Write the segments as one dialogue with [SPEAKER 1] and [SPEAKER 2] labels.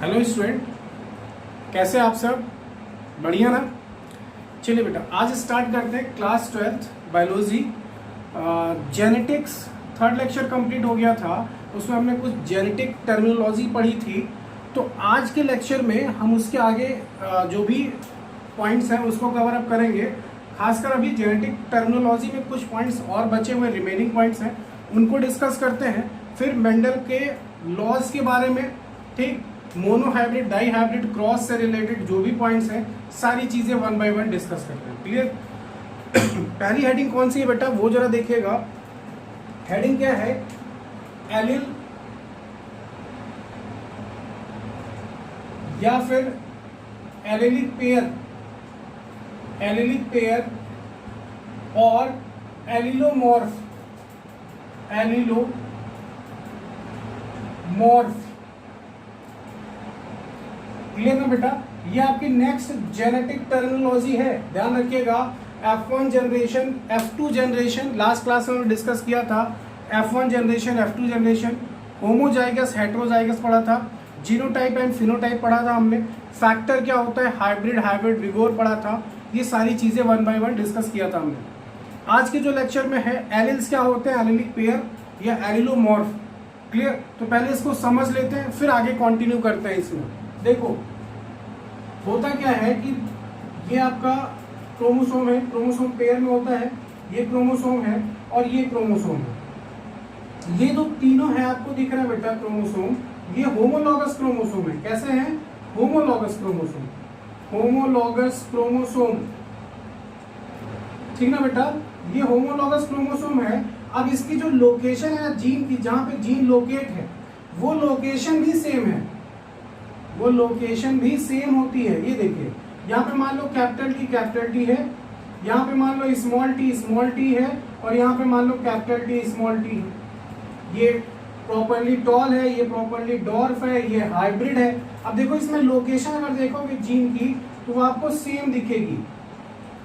[SPEAKER 1] Hello student, कैसे आप सब? बढ़िया ना? चलिए बेटा, आज स्टार्ट करते हैं class 12th biology genetics. Third lecture complete हो गया था, उसमें हमने कुछ जेनेटिक टर्मिनोलॉजी पढ़ी थी। तो आज के लेक्चर में हम उसके आगे जो भी पॉइंट्स हैं उसको कवर अप करेंगे। खासकर अभी जेनेटिक टर्मिनोलॉजी में कुछ पॉइंट्स और बचे हुए रिमेनिंग पॉइंट्स हैं, उनको डिस्कस करते हैं। फिर मेंडल के लॉज के बारे में, ठीक, monohybrid, dihybrid, cross से रिलेटेड जो भी पॉइंट्स हैं सारी चीजें वन बाय वन डिस्कस करते हैं। क्लियर? पहली हेडिंग कौन सी है बेटा, वो जरा देखिएगा। हेडिंग क्या है? एलिल या फिर एलिलिक पेयर, एलिलिक पेयर और एलिलोमॉर्फ, एलिलोमॉर्फ। क्लियर ना बेटा? ये आपकी नेक्स्ट जेनेटिक टर्मिनोलॉजी है, ध्यान रखिएगा। F1 generation, F2 generation, last class में डिस्कस किया था। F1 generation, F2 generation, homozygous, heterozygous पढ़ा था, जीनोटाइप एंड फिनोटाइप पढ़ा था हमने। फैक्टर क्या होता है, हाइब्रिड, हाइब्रिड विगोर पढ़ा था। ये सारी चीजें वन बाय वन डिस्कस किया था हमने। आज के जो लेक्चर में है, एलिल्स क्या होते हैं, एलिलिक पेयर या एलिलोमॉर्फ। क्लियर? तो पहले इसको समझ लेते हैं, फिर आगे कंटिन्यू करते हैं। इसमें देखो होता क्या है कि ये आपका क्रोमोसोम है, क्रोमोसोम पेयर में होता है। ये क्रोमोसोम है और ये क्रोमोसोम है। ये जो तीनों है आपको दिख रहा है बेटा क्रोमोसोम, ये होमोलॉगस क्रोमोसोम है। कैसे हैं? होमोलॉगस क्रोमोसोम, होमोलॉगस क्रोमोसोम, ठीक ना बेटा? ये होमोलॉगस क्रोमोसोम है। अब इसकी जो लोकेशन है जीन की, जहां पे जीन लोकेट है, वो लोकेशन भी सेम है, वो लोकेशन भी सेम होती है। ये देखिए, यहाँ पे मान लो कैपिटल टी है, यहाँ पे मान लो स्मॉल टी है, और यहाँ पे मान लो कैपिटल टी स्मॉल टी है। ये प्रॉपरली टॉल है, ये प्रॉपरली डॉर्फ है, ये हाइब्रिड है। अब देखो इसमें लोकेशन अगर देखोगे जीन की तो वो आपको सेम दिखेगी।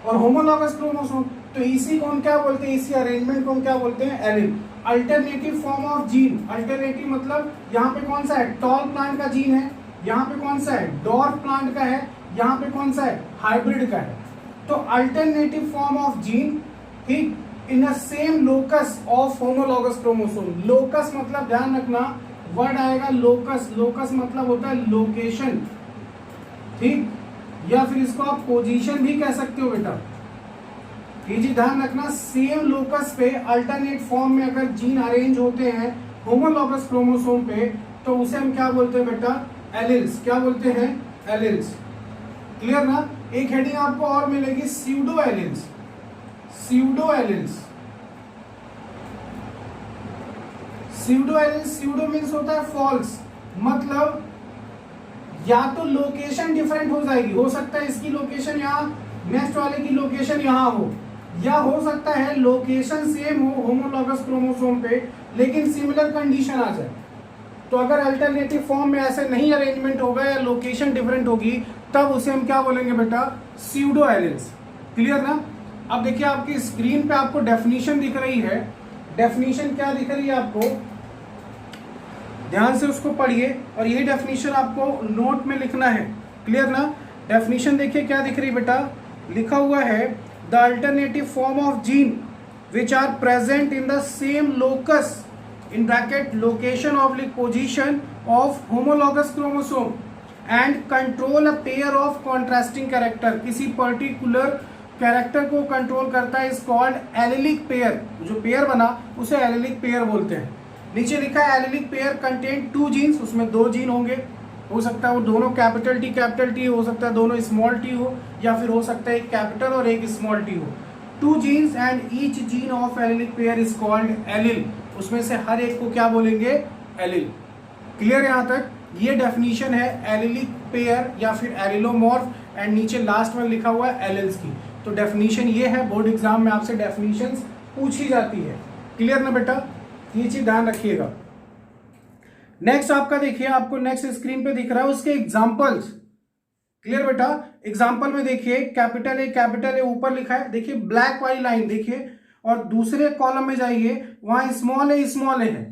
[SPEAKER 1] और होमोलॉगस क्रोमोसोम, तो इसी को हम क्या बोलते हैं, इसी अरेंजमेंट को हम क्या बोलते हैं, allele. Alternative form of gene, alternative मतलब यहाँ पे कौन सा है, टॉल प्लांट का जीन है, यहाँ पे कौन सा है, डॉर्फ प्लांट का है, यहाँ पे कौन सा है, हाइब्रिड का है। तो अल्टरनेटिव फॉर्म ऑफ जीन, ठीक, in a same locus of homologous chromosome. Locus मतलब ध्यान रखना, वर्ड आएगा लोकस। लोकस मतलब होता है लोकेशन, ठीक, या फिर इसको आप पोजीशन भी कह सकते हो बेटा। जी ध्यान रखना, सेम लोकस पे अल्टरनेट फॉर्म में अगर जीन अरेंज होते हैं होमोलॉगस क्रोमोसोम पे, तो उसे हम क्या बोलते हैं बेटा, एलिल्स। क्या बोलते हैं, एलिल्स। क्लियर ना? एक हेडिंग आपको और मिलेगी, pseudo alleles. Pseudo alleles, pseudo alleles, pseudo means होता है फॉल्स, मतलब या तो लोकेशन डिफरेंट हो जाएगी, हो सकता है इसकी लोकेशन यहाँ, नेक्स्ट वाले की लोकेशन यहाँ हो, या हो सकता है लोकेशन सेम हो होमोलॉगस क्रोमोसोम पे लेकिन सिमिलर कंडीशन आ जाए। तो अगर अल्टरनेटिव फॉर्म में ऐसे नहीं अरेंजमेंट होगा या लोकेशन डिफरेंट होगी, तब उसे हम क्या बोलेंगे बेटा, स्यूडो एलिल्स। क्लियर ना? अब देखिए आपकी स्क्रीन पे आपको डेफिनेशन दिख रही है। डेफिनेशन क्या दिख रही है आपको, ध्यान से उसको पढ़िए, और यही डेफिनेशन आपको नोट में लिखना है। क्लियर ना? डेफिनेशन देखिए क्या दिख रही बेटा, लिखा हुआ है the alternative form of gene which are present in the same locus in bracket location oblique position of homologous chromosome and control a pair of contrasting character। किसी particular कैरेक्टर को कंट्रोल करता है, इज कॉल्ड एलिलिक पेयर। जो pair बना उसे allelic pair बोलते हैं। नीचे लिखा है allelic pair contain two genes, उसमें दो जीन होंगे। हो सकता है वो दोनों कैपिटल टी हो सकता है दोनों स्मॉल टी हो, या फिर हो सकता है एक कैपिटल और एक स्मॉल टी हो। Two genes and each gene of allelic pair is called allele. उसमें से हर एक को क्या बोलेंगे, एलिल। क्लियर? यहां तक ये डेफिनेशन है एलिलिक पेयर या फिर एलिलोमॉर्फ, एंड नीचे लास्ट में लिखा हुआ है एलिल्स की। तो डेफिनेशन ये है, बोर्ड एग्जाम में आपसे डेफिनेशंस पूछी जाती है। क्लियर ना बेटा? ये चीज ध्यान रखिएगा। नेक्स्ट आपका देखिए, आपको नेक्स्ट स्क्रीन पे दिख रहा है उसके एग्जांपल्स। क्लियर बेटा? एग्जांपल में देखिए कैपिटल ए ऊपर लिखा है, देखिए ब्लैक वाली लाइन देखिए, और दूसरे कॉलम में जाइए, वहां स्मॉल ए है।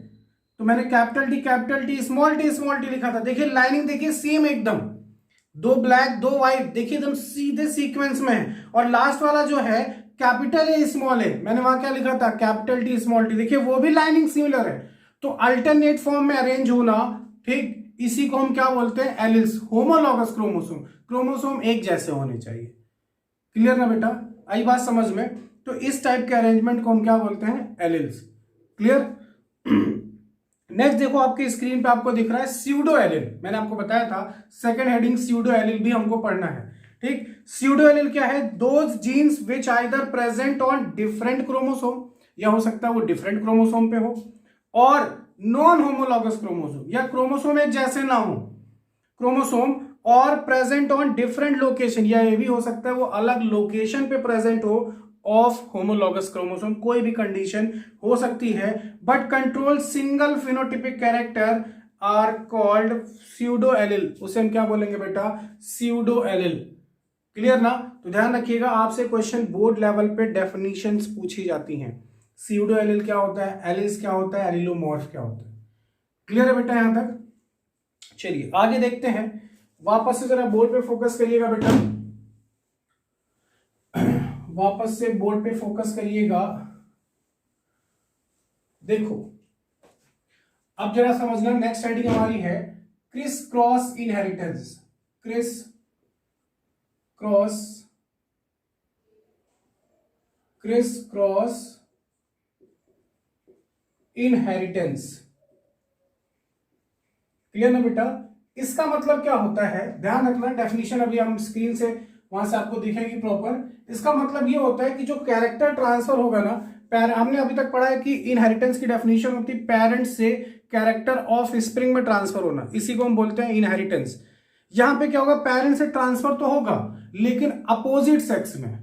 [SPEAKER 1] तो मैंने कैपिटल टी स्मॉल टी लिखा था। देखिए लाइनिंग देखिए सेम एकदम, दो ब्लैक दो व्हाइट, देखिए एकदम सीधे सीक्वेंस में है। और लास्ट वाला जो है कैपिटल ए स्मॉल ए, मैंने वहां क्या लिखा था कैपिटल टी स्मॉल टी, देखिए वो भी लाइनिंग सिमिलर है। तो अल्टरनेट फॉर्म में अरेंज होना, ठीक, इसी को हम क्या बोलते हैं, एलिल्स। होमोलॉगस क्रोमोसोम, क्रोमोसोम एक जैसे होने चाहिए। क्लियर ना बेटा, आई बात समझ में? तो इस टाइप के अरेंजमेंट को हम क्या बोलते हैं, एलिल्स। क्लियर। नेक्स्ट देखो आपके स्क्रीन पे आपको दिख रहा है स्यूडो एलिल। मैंने आपको बताया था सेकंड हेडिंग स्यूडो एलिल भी हमको पढ़ना है, ठीक। स्यूडो एलिल क्या है, those jeans which either present on different chromosome, या हो सकता है वो डिफरेंट क्रोमोसोम पे हो, और नॉन होमोलॉगस क्रोमोसोम, या क्रोमोसोम एक जैसे ना हो क्रोमोसोम, और प्रेजेंट ऑन डिफरेंट लोकेशन, या ये भी हो सकता है वो अलग लोकेशन पे प्रेजेंट हो ऑफ होमोलॉगस क्रोमोसोम, कोई भी कंडीशन हो सकती है, but control single phenotypic character are called pseudo allele. उसे हम क्या बोलेंगे बेटा, स्यूडो एलिल। क्लियर ना। तो ध्यान रखिएगा, आपसे क्वेश्चन बोर्ड लेवल पे डेफिनेशंस पूछी जाती हैं। स्यूडो एलिल क्या होता है, एलिल्स क्या होता है, एलिलोमॉर्फ क्या होता है। क्लियर है बेटा यहां तक? चलिए आगे देखते हैं। वापस से जरा बोर्ड पे फोकस करिएगा बेटा, वापस से बोर्ड पे फोकस करिएगा। देखो अब जरा समझना, नेक्स्ट हेडिंग हमारी है Chris cross inheritance. Chris cross inheritance. Clear ना बेटा? इसका मतलब क्या होता है, ध्यान रखना, डेफिनेशन अभी हम स्क्रीन से वहां से आपको दिखेगी प्रॉपर। इसका मतलब ये होता है कि जो कैरेक्टर ट्रांसफर होगा ना, हमने अभी तक पढ़ा है कि इनहेरिटेंस की डेफिनेशन होती है पेरेंट्स से कैरेक्टर ऑफ स्प्रिंग में ट्रांसफर होना, इसी को हम बोलते हैं इनहेरिटेंस। यहां पे क्या होगा, पेरेंट्स से ट्रांसफर तो होगा लेकिन अपोजिट सेक्स में।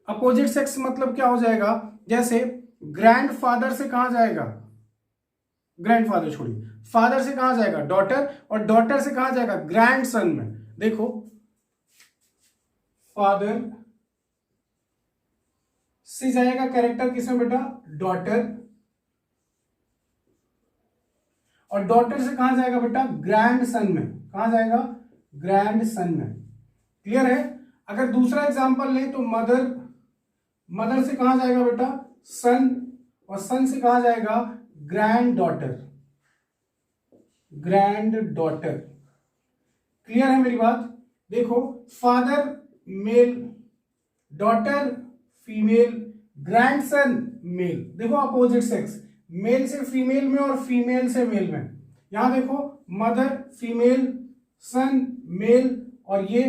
[SPEAKER 1] अपोजिट सेक्स मतलब क्या हो जाएगा, जैसे ग्रैंडफादर से कहा जाएगा, ग्रैंडफादर छोड़िए, फादर से कहा जाएगा डॉटर, और डॉटर से कहा जाएगा ग्रैंडसन में। देखो फादर से जाएगा कैरेक्टर किसमें बेटा, डॉटर, और डॉटर से कहा जाएगा बेटा ग्रैंडसन में। कहा जाएगा, ग्रैंडसन में। क्लियर है। अगर दूसरा एग्जांपल लें तो मदर से कहा जाएगा बेटा सन, और सन से कहा जाएगा ग्रैंड डॉटर। क्लियर है मेरी बात? देखो father male, daughter female, grandson male. देखो अपोजिट सेक्स, मेल से फीमेल में और फीमेल से मेल में। यहां देखो मदर फीमेल, सन मेल, और ये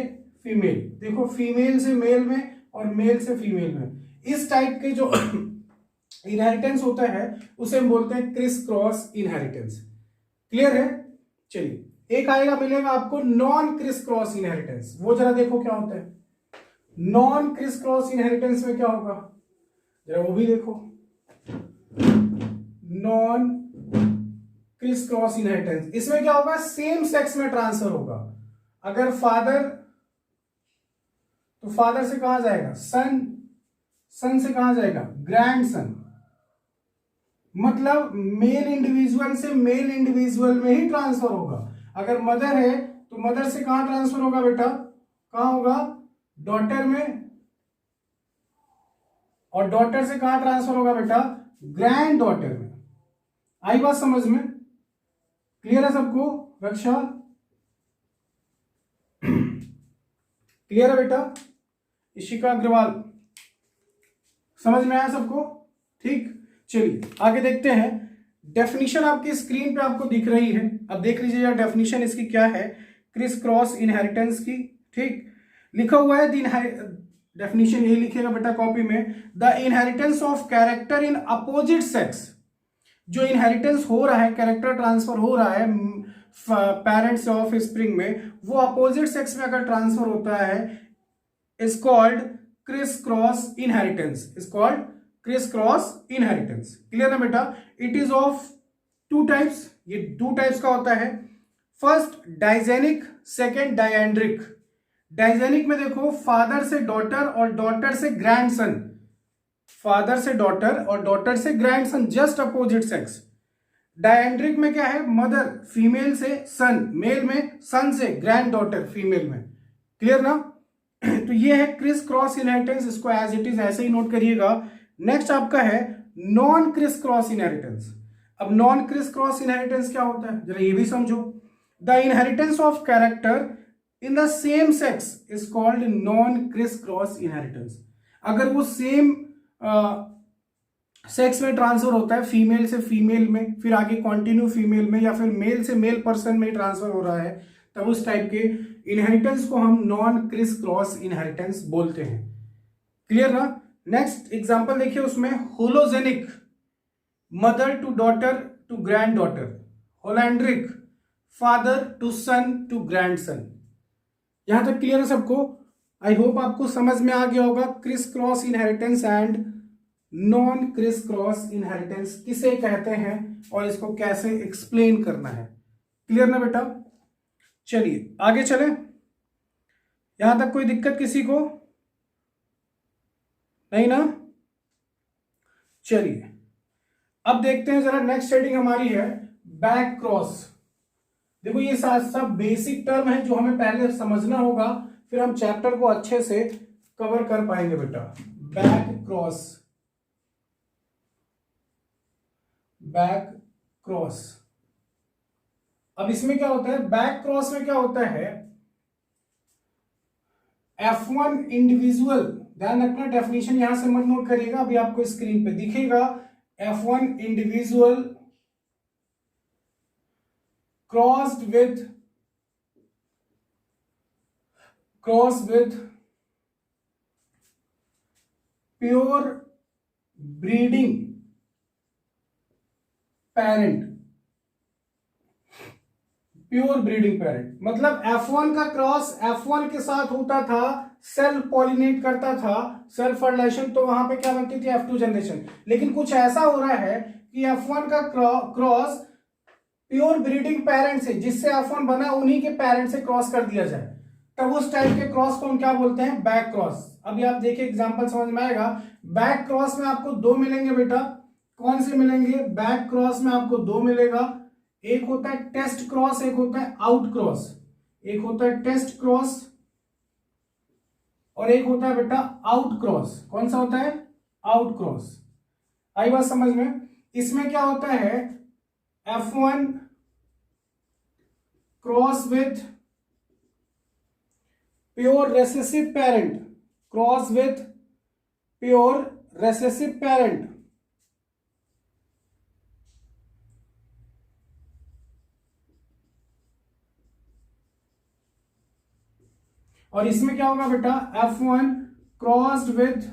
[SPEAKER 1] फीमेल। देखो फीमेल से मेल में और मेल से फीमेल में। इस टाइप के जो इनहेरिटेंस होता है उसे हम बोलते हैं क्रिस क्रॉस इनहेरिटेंस। क्लियर है। चलिए एक आएगा, मिलेगा आपको नॉन क्रिस क्रॉस इनहेरिटेंस। वो जरा देखो क्या होता है नॉन क्रिस क्रॉस इनहेरिटेंस में, क्या होगा जरा वो भी देखो। नॉन क्रिस क्रॉस इनहेरिटेंस, इसमें क्या होगा, सेम सेक्स में ट्रांसफर होगा। अगर फादर, तो फादर से कहा जाएगा सन, सन से कहा जाएगा ग्रैंडसन। मतलब मेल इंडिविजुअल से मेल इंडिविजुअल में ही ट्रांसफर होगा। अगर मदर है तो मदर से कहां ट्रांसफर होगा बेटा, कहां होगा, डॉटर में, और डॉटर से कहां ट्रांसफर होगा बेटा, ग्रैंड डॉटर में। आई बात समझ में? क्लियर है सबको? रक्षा क्लियर है बेटा? इशिका अग्रवाल समझ में आया सबको? ठीक, चलिए आगे देखते हैं। डेफिनेशन आपकी स्क्रीन पे आपको दिख रही है। अब देख लीजिए डेफिनेशन इसकी क्या है, क्रिस क्रॉस इनहेरिटेंस की। ठीक, लिखा हुआ है डेफिनेशन यही लिखेगा बेटा कॉपी में, the inheritance of character in opposite sex. जो इनहेरिटेंस हो रहा है, कैरेक्टर ट्रांसफर हो रहा है पेरेंट्स ऑफ स्प्रिंग में, वो अपोजिट सेक्स में अगर ट्रांसफर होता है, is called criss cross inheritance. Is called criss cross inheritance. Clear ना बेटा? It is of two types, ये दो टाइप्स का होता है। First digenic, second diandric. Digenic में देखो फादर से डॉटर और डॉटर से ग्रैंडसन, फादर से डॉटर और डॉटर से grandson, just opposite sex. Diandric में क्या है, मदर फीमेल से सन, मेल में सन से ग्रैंड डॉटर फीमेल में, क्लियर ना। तो ये है क्रिस क्रॉस इनहेरिटेंस, इसको एज इट इज ऐसे ही नोट करिएगा। नेक्स्ट आपका है नॉन क्रिस क्रॉस इनहेरिटेंस। अब नॉन क्रिस क्रॉस इनहेरिटेंस क्या होता है, जरा ये भी समझो। The inheritance of character in the same sex is called non Chris cross inheritance. अगर वो सेम सेक्स में ट्रांसफर होता है, फीमेल से फीमेल में, फिर आगे कंटिन्यू फीमेल में, या फिर मेल से मेल पर्सन में ट्रांसफर हो रहा है, तब उस टाइप के इनहेरिटेंस को हम नॉन क्रिस क्रॉस इनहेरिटेंस बोलते हैं, क्लियर ना। नेक्स्ट एग्जांपल देखिए उसमें, hologynic mother to daughter to grand daughter, holandric father to son to grand son. यहां तक क्लियर है सबको? आई होप आपको समझ में आ गया होगा Chris cross inheritance and non Chris cross inheritance किसे कहते हैं और इसको कैसे एक्सप्लेन करना है, क्लियर ना बेटा। चलिए आगे चले, यहां तक कोई दिक्कत किसी को नहीं ना। चलिए अब देखते हैं जरा, नेक्स्ट हेडिंग हमारी है बैक क्रॉस। देखो ये सब बेसिक टर्म है जो हमें पहले समझना होगा, फिर हम चैप्टर को अच्छे से कवर कर पाएंगे बेटा। Back cross, back cross. अब इसमें क्या होता है, बैक क्रॉस में क्या होता है, F1 इंडिविजुअल, ध्यान रखना डेफिनेशन यहां से मत नोट करिएगा, अभी आपको स्क्रीन पे दिखेगा। F1 individual crossed with pure breeding parent, pure breeding parent मतलब F1 का क्रॉस F1 के साथ होता था, सेल्फ पॉलिनेट करता था, सेल्फ फर्टिलाइजेशन, तो वहां पे क्या बनती थी F2 जनरेशन। लेकिन कुछ ऐसा हो रहा है कि F1 का क्रॉस प्योर ब्रीडिंग पेरेंट से, जिससे F1 बना उन्हीं के पेरेंट से क्रॉस कर दिया जाए, तब उस टाइप के क्रॉस को हम क्या बोलते हैं, बैक क्रॉस। अभी आप देखिए एग्जांपल समझ में आएगा। बैक क्रॉस में आपको दो मिलेंगे बेटा, कौन से मिलेंगे, बैक क्रॉस में आपको दो मिलेगा, एक होता है टेस्ट क्रॉस, एक होता है आउट क्रॉस। एक होता है टेस्ट क्रॉस और एक होता है बेटा आउट क्रॉस। कौन सा होता है, आउट क्रॉस। आई बात समझ में। इसमें क्या होता है, F1 cross with pure recessive parent, cross with pure recessive parent, और इसमें क्या होगा बेटा, F1 crossed with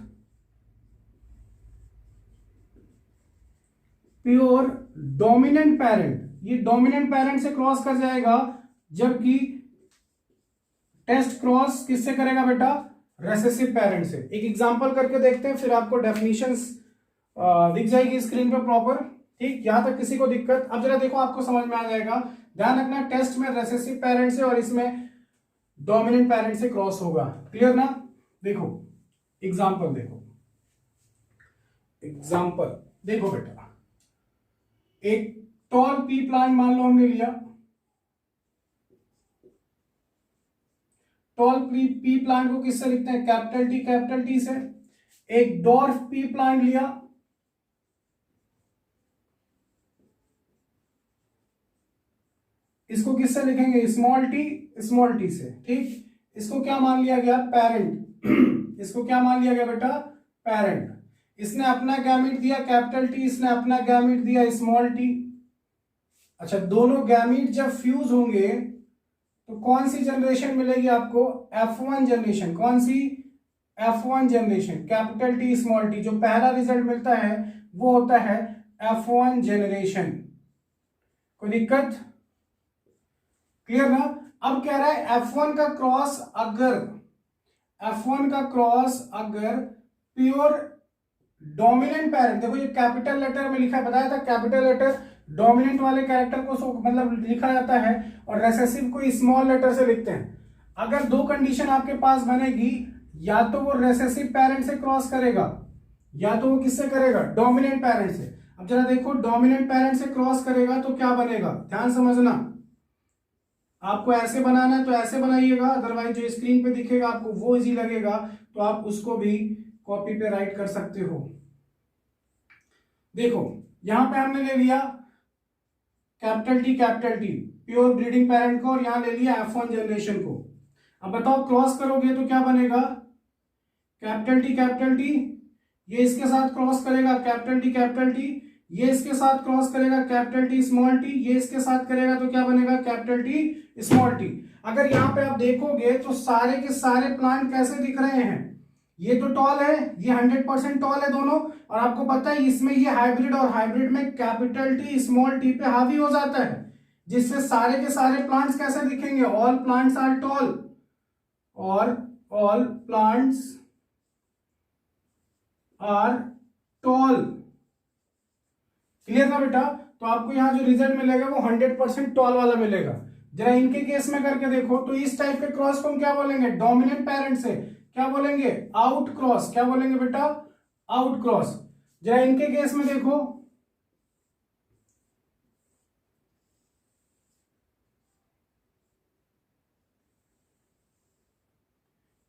[SPEAKER 1] pure dominant parent, ये डोमिनेंट पेरेंट से क्रॉस कर जाएगा, जबकि टेस्ट क्रॉस किससे करेगा बेटा, रेसेसिव पेरेंट से। एक एग्जांपल करके देखते हैं, फिर आपको डेफिनेशंस दिख जाएगी स्क्रीन पे प्रॉपर, ठीक। यहां तक किसी को दिक्कत, अब जरा देखो आपको समझ में आ जाएगा। ध्यान रखना, टेस्ट में रेसेसिव पेरेंट से और इसमें डोमिनेंट पेरेंट से क्रॉस होगा, क्लियर ना। देखो एग्जांपल, देखो बेटा, एक टॉल पी प्लांट मान लो हमने लिया, टॉल पी प्लांट को किससे लिखते हैं, कैपिटल टी से। एक डॉर्फ पी प्लांट लिया, इसको किससे लिखेंगे, स्मॉल टी से, ठीक। इसको क्या मान लिया गया, पेरेंट। इसको क्या मान लिया गया बेटा, पेरेंट। इसने अपना गैमीट दिया कैपिटल टी, इसने अपना गैमीट दिया स्मॉल टी। अच्छा, दोनों गैमीट जब फ्यूज होंगे तो कौन सी जनरेशन मिलेगी आपको, F1 जनरेशन। कौन सी, F1 generation, capital T small T. जो पहला रिजल्ट मिलता है वो होता है F1 जनरेशन। कोई दिक्कत, क्लियर ना। अब कह रहा है F1 का क्रॉस अगर प्योर डोमिनेंट पेरेंट, देखो ये कैपिटल लेटर में लिखा है, बताया था कैपिटल लेटर डोमिनेंट वाले कैरेक्टर को मतलब लिखा जाता है और रेसेसिव को स्मॉल लेटर से लिखते हैं। अगर दो कंडीशन आपके पास बनेगी, या तो वो रेसेसिव पेरेंट से क्रॉस करेगा या तो वो किससे करेगा, डोमिनेंट पेरेंट से। अब जरा देखो, डोमिनेंट पेरेंट से क्रॉस करेगा तो क्या बनेगा, ध्यान समझना। आपको ऐसे बनाना है तो ऐसे बनाइएगा, अदरवाइज जो स्क्रीन पे दिखेगा आपको वो इजी लगेगा तो आप उसको भी कॉपी पे राइट कर सकते हो। देखो यहां पे हमने ले लिया capital T pure breeding parent को, और यहां ले लिया F1 जनरेशन को। अब बताओ क्रॉस करोगे तो क्या बनेगा, कैपिटल टी ये इसके साथ क्रॉस करेगा कैपिटल टी, ये इसके साथ क्रॉस करेगा कैपिटल टी स्मॉल टी, ये इसके साथ करेगा तो क्या बनेगा कैपिटल टी स्मॉल टी। अगर यहाँ पे आप देखोगे तो सारे के सारे प्लांट कैसे दिख रहे हैं, ये तो टॉल है, ये 100% टॉल है दोनों, और आपको पता है इसमें ये हाइब्रिड, और हाइब्रिड में कैपिटल टी स्मॉल टी पे हावी हो जाता है, जिससे सारे के सारे प्लांट्स कैसे दिखेंगे, ऑल प्लांट्स आर टॉल, और all plants are tall. Clear ना बेटा, तो आपको यहां जो रिजल्ट मिलेगा वो 100% टॉल वाला मिलेगा। जरा इनके केस में करके देखो, तो इस टाइप के क्रॉस को हम क्या बोलेंगे, डोमिनेंट पेरेंट से क्या बोलेंगे, आउट क्रॉस। क्या बोलेंगे बेटा, आउट क्रॉस। जरा इनके केस में देखो,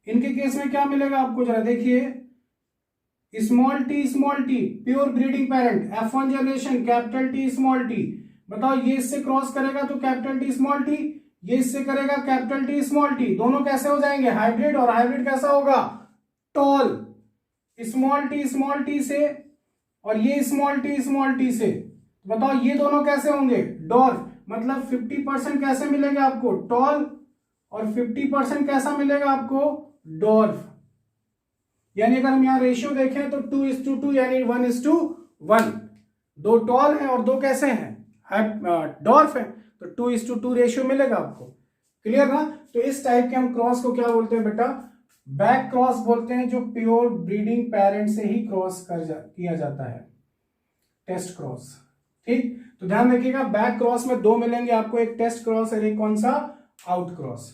[SPEAKER 1] इनके केस में क्या मिलेगा आपको, जरा देखिए, small T pure breeding parent F1 generation capital T small T. बताओ ये इससे क्रॉस करेगा तो कैपिटल टी स्मॉल टी, ये इससे करेगा कैपिटल टी स्मॉल टी, दोनों कैसे हो जाएंगे हाइब्रिड, और हाइब्रिड कैसा होगा टॉल। स्मॉल टी से और ये स्मॉल टी से, बताओ ये दोनों कैसे होंगे डॉर्फ। मतलब 50% कैसे मिलेंगे आपको टॉल, और 50% कैसा मिलेगा आपको डॉर्फ। यानी अगर हम यहाँ रेशियो देखें तो 2:2 यानी 1:1, दो टॉल हैं और दो कैसे हैं डॉर्फ हैं, तो 2:2 रेशियो मिलेगा आपको। क्लियर ना। तो इस टाइप के हम क्रॉस को क्या बोलते हैं बेटा, बैक क्रॉस बोलते हैं, जो प्योर ब्रीडिंग पेरेंट से ही क्रॉस किया जाता है, टेस्ट क्रॉस। ठीक, तो ध्यान रखिएगा बैक क्रॉस में दो मिलेंगे आपको, एक टेस्ट क्रॉस और एक कौन सा आउट क्रॉस।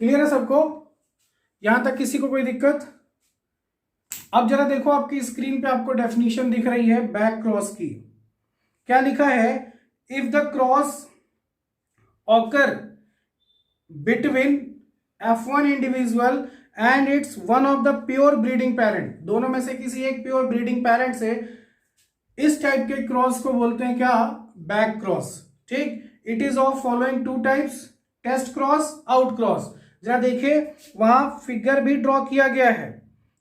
[SPEAKER 1] क्लियर है सबको, यहां तक किसी को कोई दिक्कत। अब जरा देखो आपकी स्क्रीन पे आपको डेफिनेशन दिख रही है बैक क्रॉस की। क्या लिखा है, if the cross occur between F1 individual and it's one of the pure breeding parent, दोनों में से किसी एक प्योर ब्रीडिंग पेरेंट से इस टाइप के क्रॉस को बोलते हैं क्या, बैक क्रॉस। ठीक, it is of following two types, test cross, out cross. जरा देखिए वहां फिगर भी ड्रॉ किया गया है,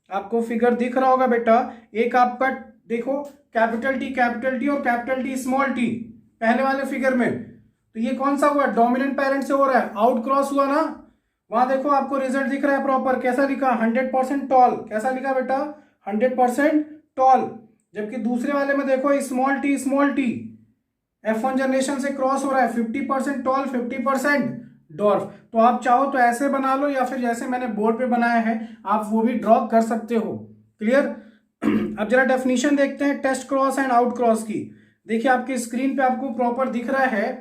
[SPEAKER 1] आपको फिगर दिख रहा होगा बेटा। एक आपका देखो कैपिटल टी और कैपिटल टी स्मॉल टी पहले वाले फिगर में, तो ये कौन सा हुआ, डोमिनेंट पेरेंट से हो रहा है, आउट क्रॉस हुआ ना। वहां देखो आपको रिजल्ट दिख रहा है प्रॉपर, कैसा लिखा 100% टॉल, कैसा लिखा बेटा 100% टॉल। जबकि दूसरे वाले में देखो स्मॉल टी F1 जनरेशन से क्रॉस हो रहा है, 50% टॉल 50% डॉर्फ। तो आप चाहो तो ऐसे बना लो, या फिर जैसे मैंने बोर्ड पे बनाया है आप वो भी ड्रॉ कर सकते हो। क्लियर। अब जरा डेफिनेशन देखते हैं test cross and out cross की। देखिए आपकी स्क्रीन पे आपको प्रॉपर दिख रहा है,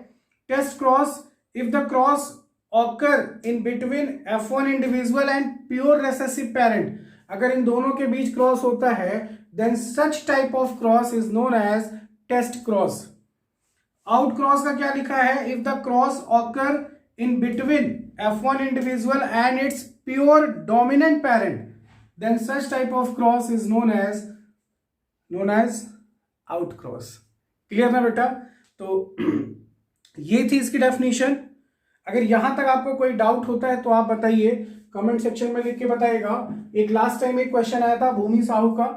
[SPEAKER 1] test cross, if the cross occur in between F1 individual and pure recessive parent, अगर इन दोनों के बीच क्रॉस होता है then such type of cross is known as test cross. Out cross का क्या लिखा है, if the cross occur in between F1 individual and its pure dominant parent, then such type of cross is known as out cross. Clear ना बेटा। तो ये थी इसकी डेफिनेशन। अगर यहां तक आपको कोई डाउट होता है तो आप बताइए, कमेंट सेक्शन में लिख के बताइएगा। एक लास्ट टाइम एक क्वेश्चन आया था भूमि साहू का,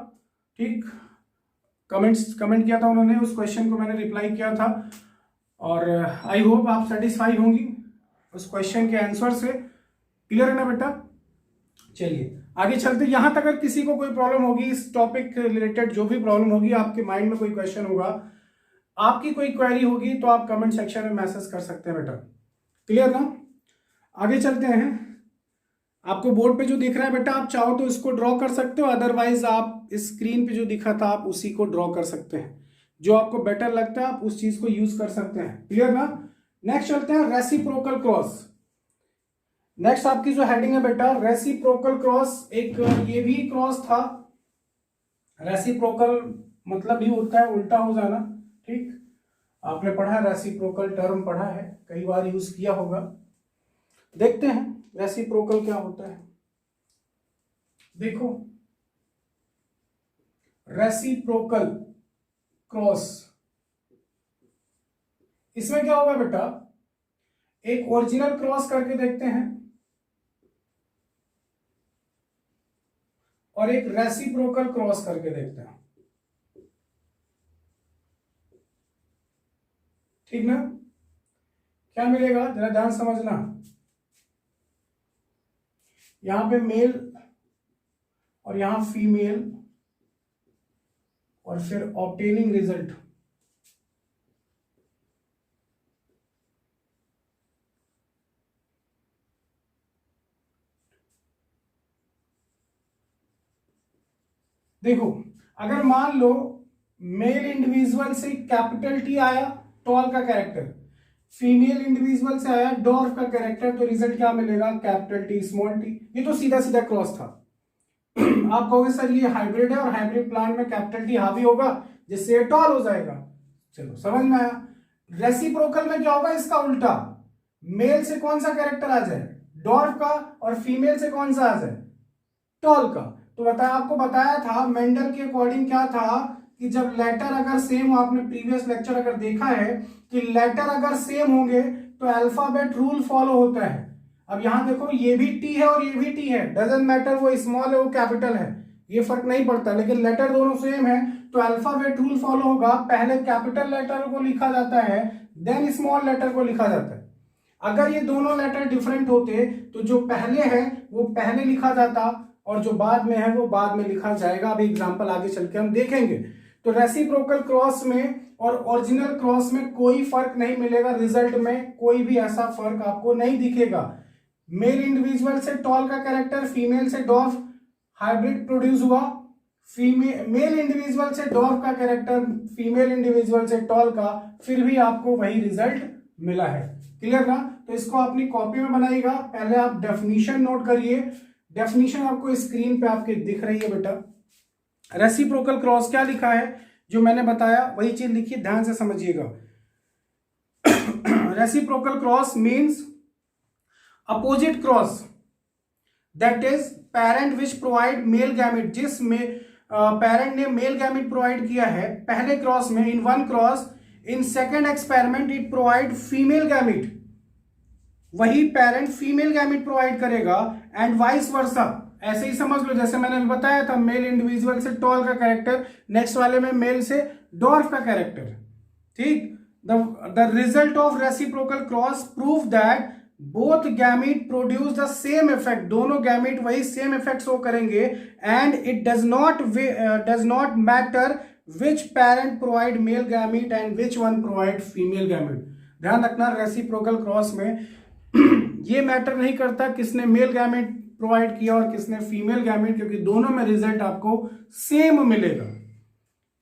[SPEAKER 1] ठीक, कमेंट किया था उन्होंने, उस क्वेश्चन को मैंने रिप्लाई किया था, और आई होप आप सेटिस्फाई होंगी उस क्वेश्चन के आंसर से। क्लियर है ना बेटा। चलिए आगे चलते। यहां तक अगर किसी को कोई प्रॉब्लम होगी इस टॉपिक रिलेटेड, जो भी प्रॉब्लम होगी, आपके माइंड में कोई क्वेश्चन होगा, आपकी कोई क्वेरी होगी, तो आप कमेंट सेक्शन में मैसेज कर सकते हैं बेटा। क्लियर ना। आगे चलते हैं। आपको बोर्ड पे जो दिख रहा है बेटा, आप चाहो तो इसको ड्रॉ कर सकते हो, अदरवाइज आप स्क्रीन पे जो दिखा था आप उसी को ड्रॉ कर सकते हैं, जो आपको बेटर लगता है आप उस चीज को यूज कर सकते हैं। क्लियर ना। नेक्स्ट चलते हैं रेसिप्रोकल क्रॉस। नेक्स्ट आपकी जो हेडिंग है बेटा रेसिप्रोकल क्रॉस, एक ये भी क्रॉस था रेसिप्रोकल मतलब ही होता है उल्टा हो जाना। ठीक, आपने पढ़ा है, रेसिप्रोकल टर्म पढ़ा है, कई बार यूज किया होगा। देखते हैं रेसिप्रोकल क्या होता है। देखो, रेसिप्रोकल क्रॉस, इसमें क्या होगा बेटा, एक ओरिजिनल क्रॉस करके देखते हैं और एक रेसिप्रोकल क्रॉस करके देखते हैं। ठीक ना, क्या मिलेगा जरा ध्यान समझना। यहां पे मेल और यहां फीमेल और फिर ऑब्टेनिंग रिजल्ट। देखो, अगर मान लो मेल इंडिविजुअल से कैपिटल टी आया, टॉल का कैरेक्टर, फीमेल इंडिविजुअल से आया डॉर्फ का कैरेक्टर, तो रिजल्ट क्या मिलेगा, कैपिटल टी स्मॉल टी। ये तो सीधा सीधा क्रॉस था। आप कहोगे सर ये हाइब्रिड है और हाइब्रिड प्लांट में कैपिटल टी हावी होगा जिससे ये टॉल हो जाएगा। चलो समझ में आया। रेसिप्रोकल में क्या होगा, इसका उल्टा, मेल से कौन सा कैरेक्टर आ जाए, डॉर्फ का, और फीमेल से कौन सा आ जाए, टॉल का। तो आपको बताया था मेंडल के अकॉर्डिंग क्या था कि जब लेटर अगर सेम हो, आपने प्रीवियस लेक्चर अगर देखा है कि लेटर अगर सेम होंगे तो अल्फाबेट रूल फॉलो होता है। अब यहां देखो, ये भी टी है और ये भी टी है, डजंट मैटर वो स्मॉल है वो कैपिटल है, ये फर्क नहीं पड़ता, लेकिन लेटर दोनों सेम है तो अल्फाबेट रूल फॉलो होगा। पहले कैपिटल लेटर को लिखा जाता है, देन स्मॉल लेटर को लिखा जाता है। अगर ये दोनों लेटर डिफरेंट होते तो जो पहले है वो पहले लिखा जाता और जो बाद में है वो बाद में लिखा जाएगा। अभी एग्जांपल आगे चल के हम देखेंगे। तो रेसिप्रोकल क्रॉस में और ओरिजिनल क्रॉस में कोई फर्क नहीं मिलेगा, रिजल्ट में कोई भी ऐसा फर्क आपको नहीं दिखेगा। मेल इंडिविजुअल से टॉल का कैरेक्टर, फीमेल से डॉर्फ, हाइब्रिड प्रोड्यूस हुआ। मेल इंडिविजुअल से डॉर्फ का कैरेक्टर, फीमेल इंडिविजुअल से टॉल का, फिर भी आपको वही रिजल्ट मिला है। क्लियर ना। तो इसको अपनी कॉपी में बनाइएगा। पहले आप डेफिनेशन नोट करिए, डेफिनेशन आपको स्क्रीन पे आपके दिख रही है बेटा। रेसिप्रोकल क्रॉस क्या लिखा है, जो मैंने बताया वही चीज लिखिए, ध्यान से समझिएगा। Reciprocal cross means opposite cross, that is parent which provide male gamete, जिसमें पेरेंट ने मेल गैमेट प्रोवाइड किया है पहले क्रॉस में, in one cross, in second experiment it provide female gamete, वही पेरेंट फीमेल गैमेट प्रोवाइड करेगा, and vice versa. ऐसे ही समझ लो, जैसे मैंने बताया था मेल इंडिविजुअल से टॉल का कैरेक्टर, नेक्स्ट वाले में मेल से डॉर्फ का कैरेक्टर। ठीक, the result of reciprocal cross prove that both gamete produce the same effect, दोनों गैमेट वही सेम इफेक्ट शो करेंगे, and it does not matter which parent provide male gamete and which one provide female gamete. ध्यान रखना, reciprocal cross में ये matter नहीं करता किसने मेल गैमेट प्रोवाइड किया और किसने फीमेल गैमेट, क्योंकि दोनों में रिजल्ट आपको सेम मिलेगा।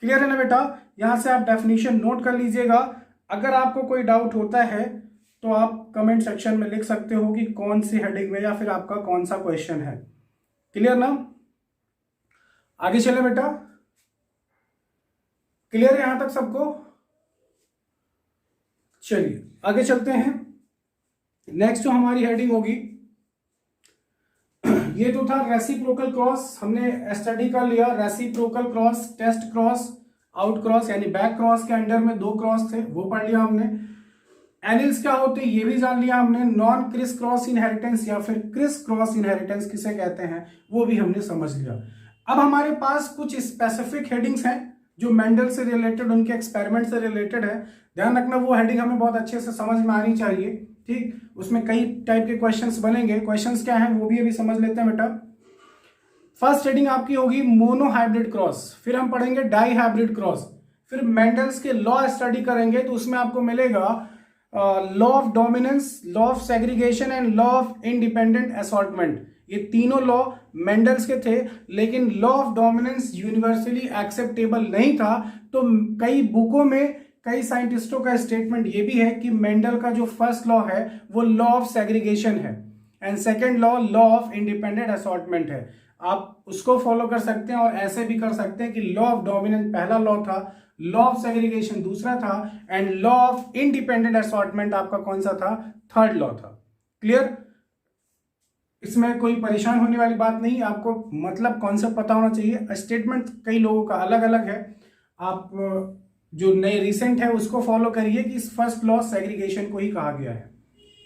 [SPEAKER 1] क्लियर है ना बेटा। यहां से आप डेफिनेशन नोट कर लीजिएगा। अगर आपको कोई डाउट होता है तो आप कमेंट सेक्शन में लिख सकते हो कि कौन सी हेडिंग में या फिर आपका कौन सा क्वेश्चन है। क्लियर ना। आगे चले बेटा, क्लियर है यहां तक सबको। चलिए आगे चलते हैं। नेक्स्ट जो हमारी हेडिंग होगी, ये तो था रेसिप्रोकल क्रॉस, हमने स्टडी कर लिया। Reciprocal cross, test cross, out cross, यानी बैक क्रॉस के अंडर में दो क्रॉस थे, वो पढ़ लिया हमने। एनिल्स क्या होते हैं ये भी जान लिया हमने। नॉन क्रिस क्रॉस इनहेरिटेंस या फिर क्रिस क्रॉस इनहेरिटेंस किसे कहते हैं वो भी हमने समझ लिया। अब हमारे पास कुछ स्पेसिफिक हेडिंग्स हैं जो मेंडल से रिलेटेड, उनके एक्सपेरिमेंट से रिलेटेड है। ध्यान रखना, वो हेडिंग हमें बहुत अच्छे से समझ में आनी चाहिए। ठीक, उसमें कई टाइप के क्वेश्चंस बनेंगे। क्वेश्चंस क्या हैं वो भी अभी समझ लेते हैं बेटा। फर्स्ट हेडिंग आपकी होगी मोनो हाइब्रिड क्रॉस, फिर हम पढ़ेंगे डाई हाइब्रिड क्रॉस, फिर मेंडल्स के लॉ स्टडी करेंगे। तो उसमें आपको मिलेगा law of dominance, law of segregation and law of independent assortment. ये तीनों लॉ मेंडल्स के थे, लेकिन law of dominance universally acceptable नहीं था। तो कई बुकों में कई साइंटिस्टों का स्टेटमेंट ये भी है कि मेंडल का जो फर्स्ट लॉ है वो लॉ ऑफ सेग्रीगेशन है, and second law of independent assortment है। आप उसको फॉलो कर सकते हैं और ऐसे भी कर सकते हैं कि लॉ ऑफ डोमिनेंस पहला लॉ था, लॉ ऑफ सेग्रीगेशन दूसरा था, and law of independent assortment आपका कौन सा था, थर्ड लॉ था। क्लियर? इसमें कोई परेशान होने वाली बात नहीं, आपको मतलब कॉन्सेप्ट पता होना चाहिए। स्टेटमेंट कई लोगों का अलग अलग है, आप जो नए रिसेंट है उसको फॉलो करिए कि इस फर्स्ट लॉ सेग्रीगेशन को ही कहा गया है।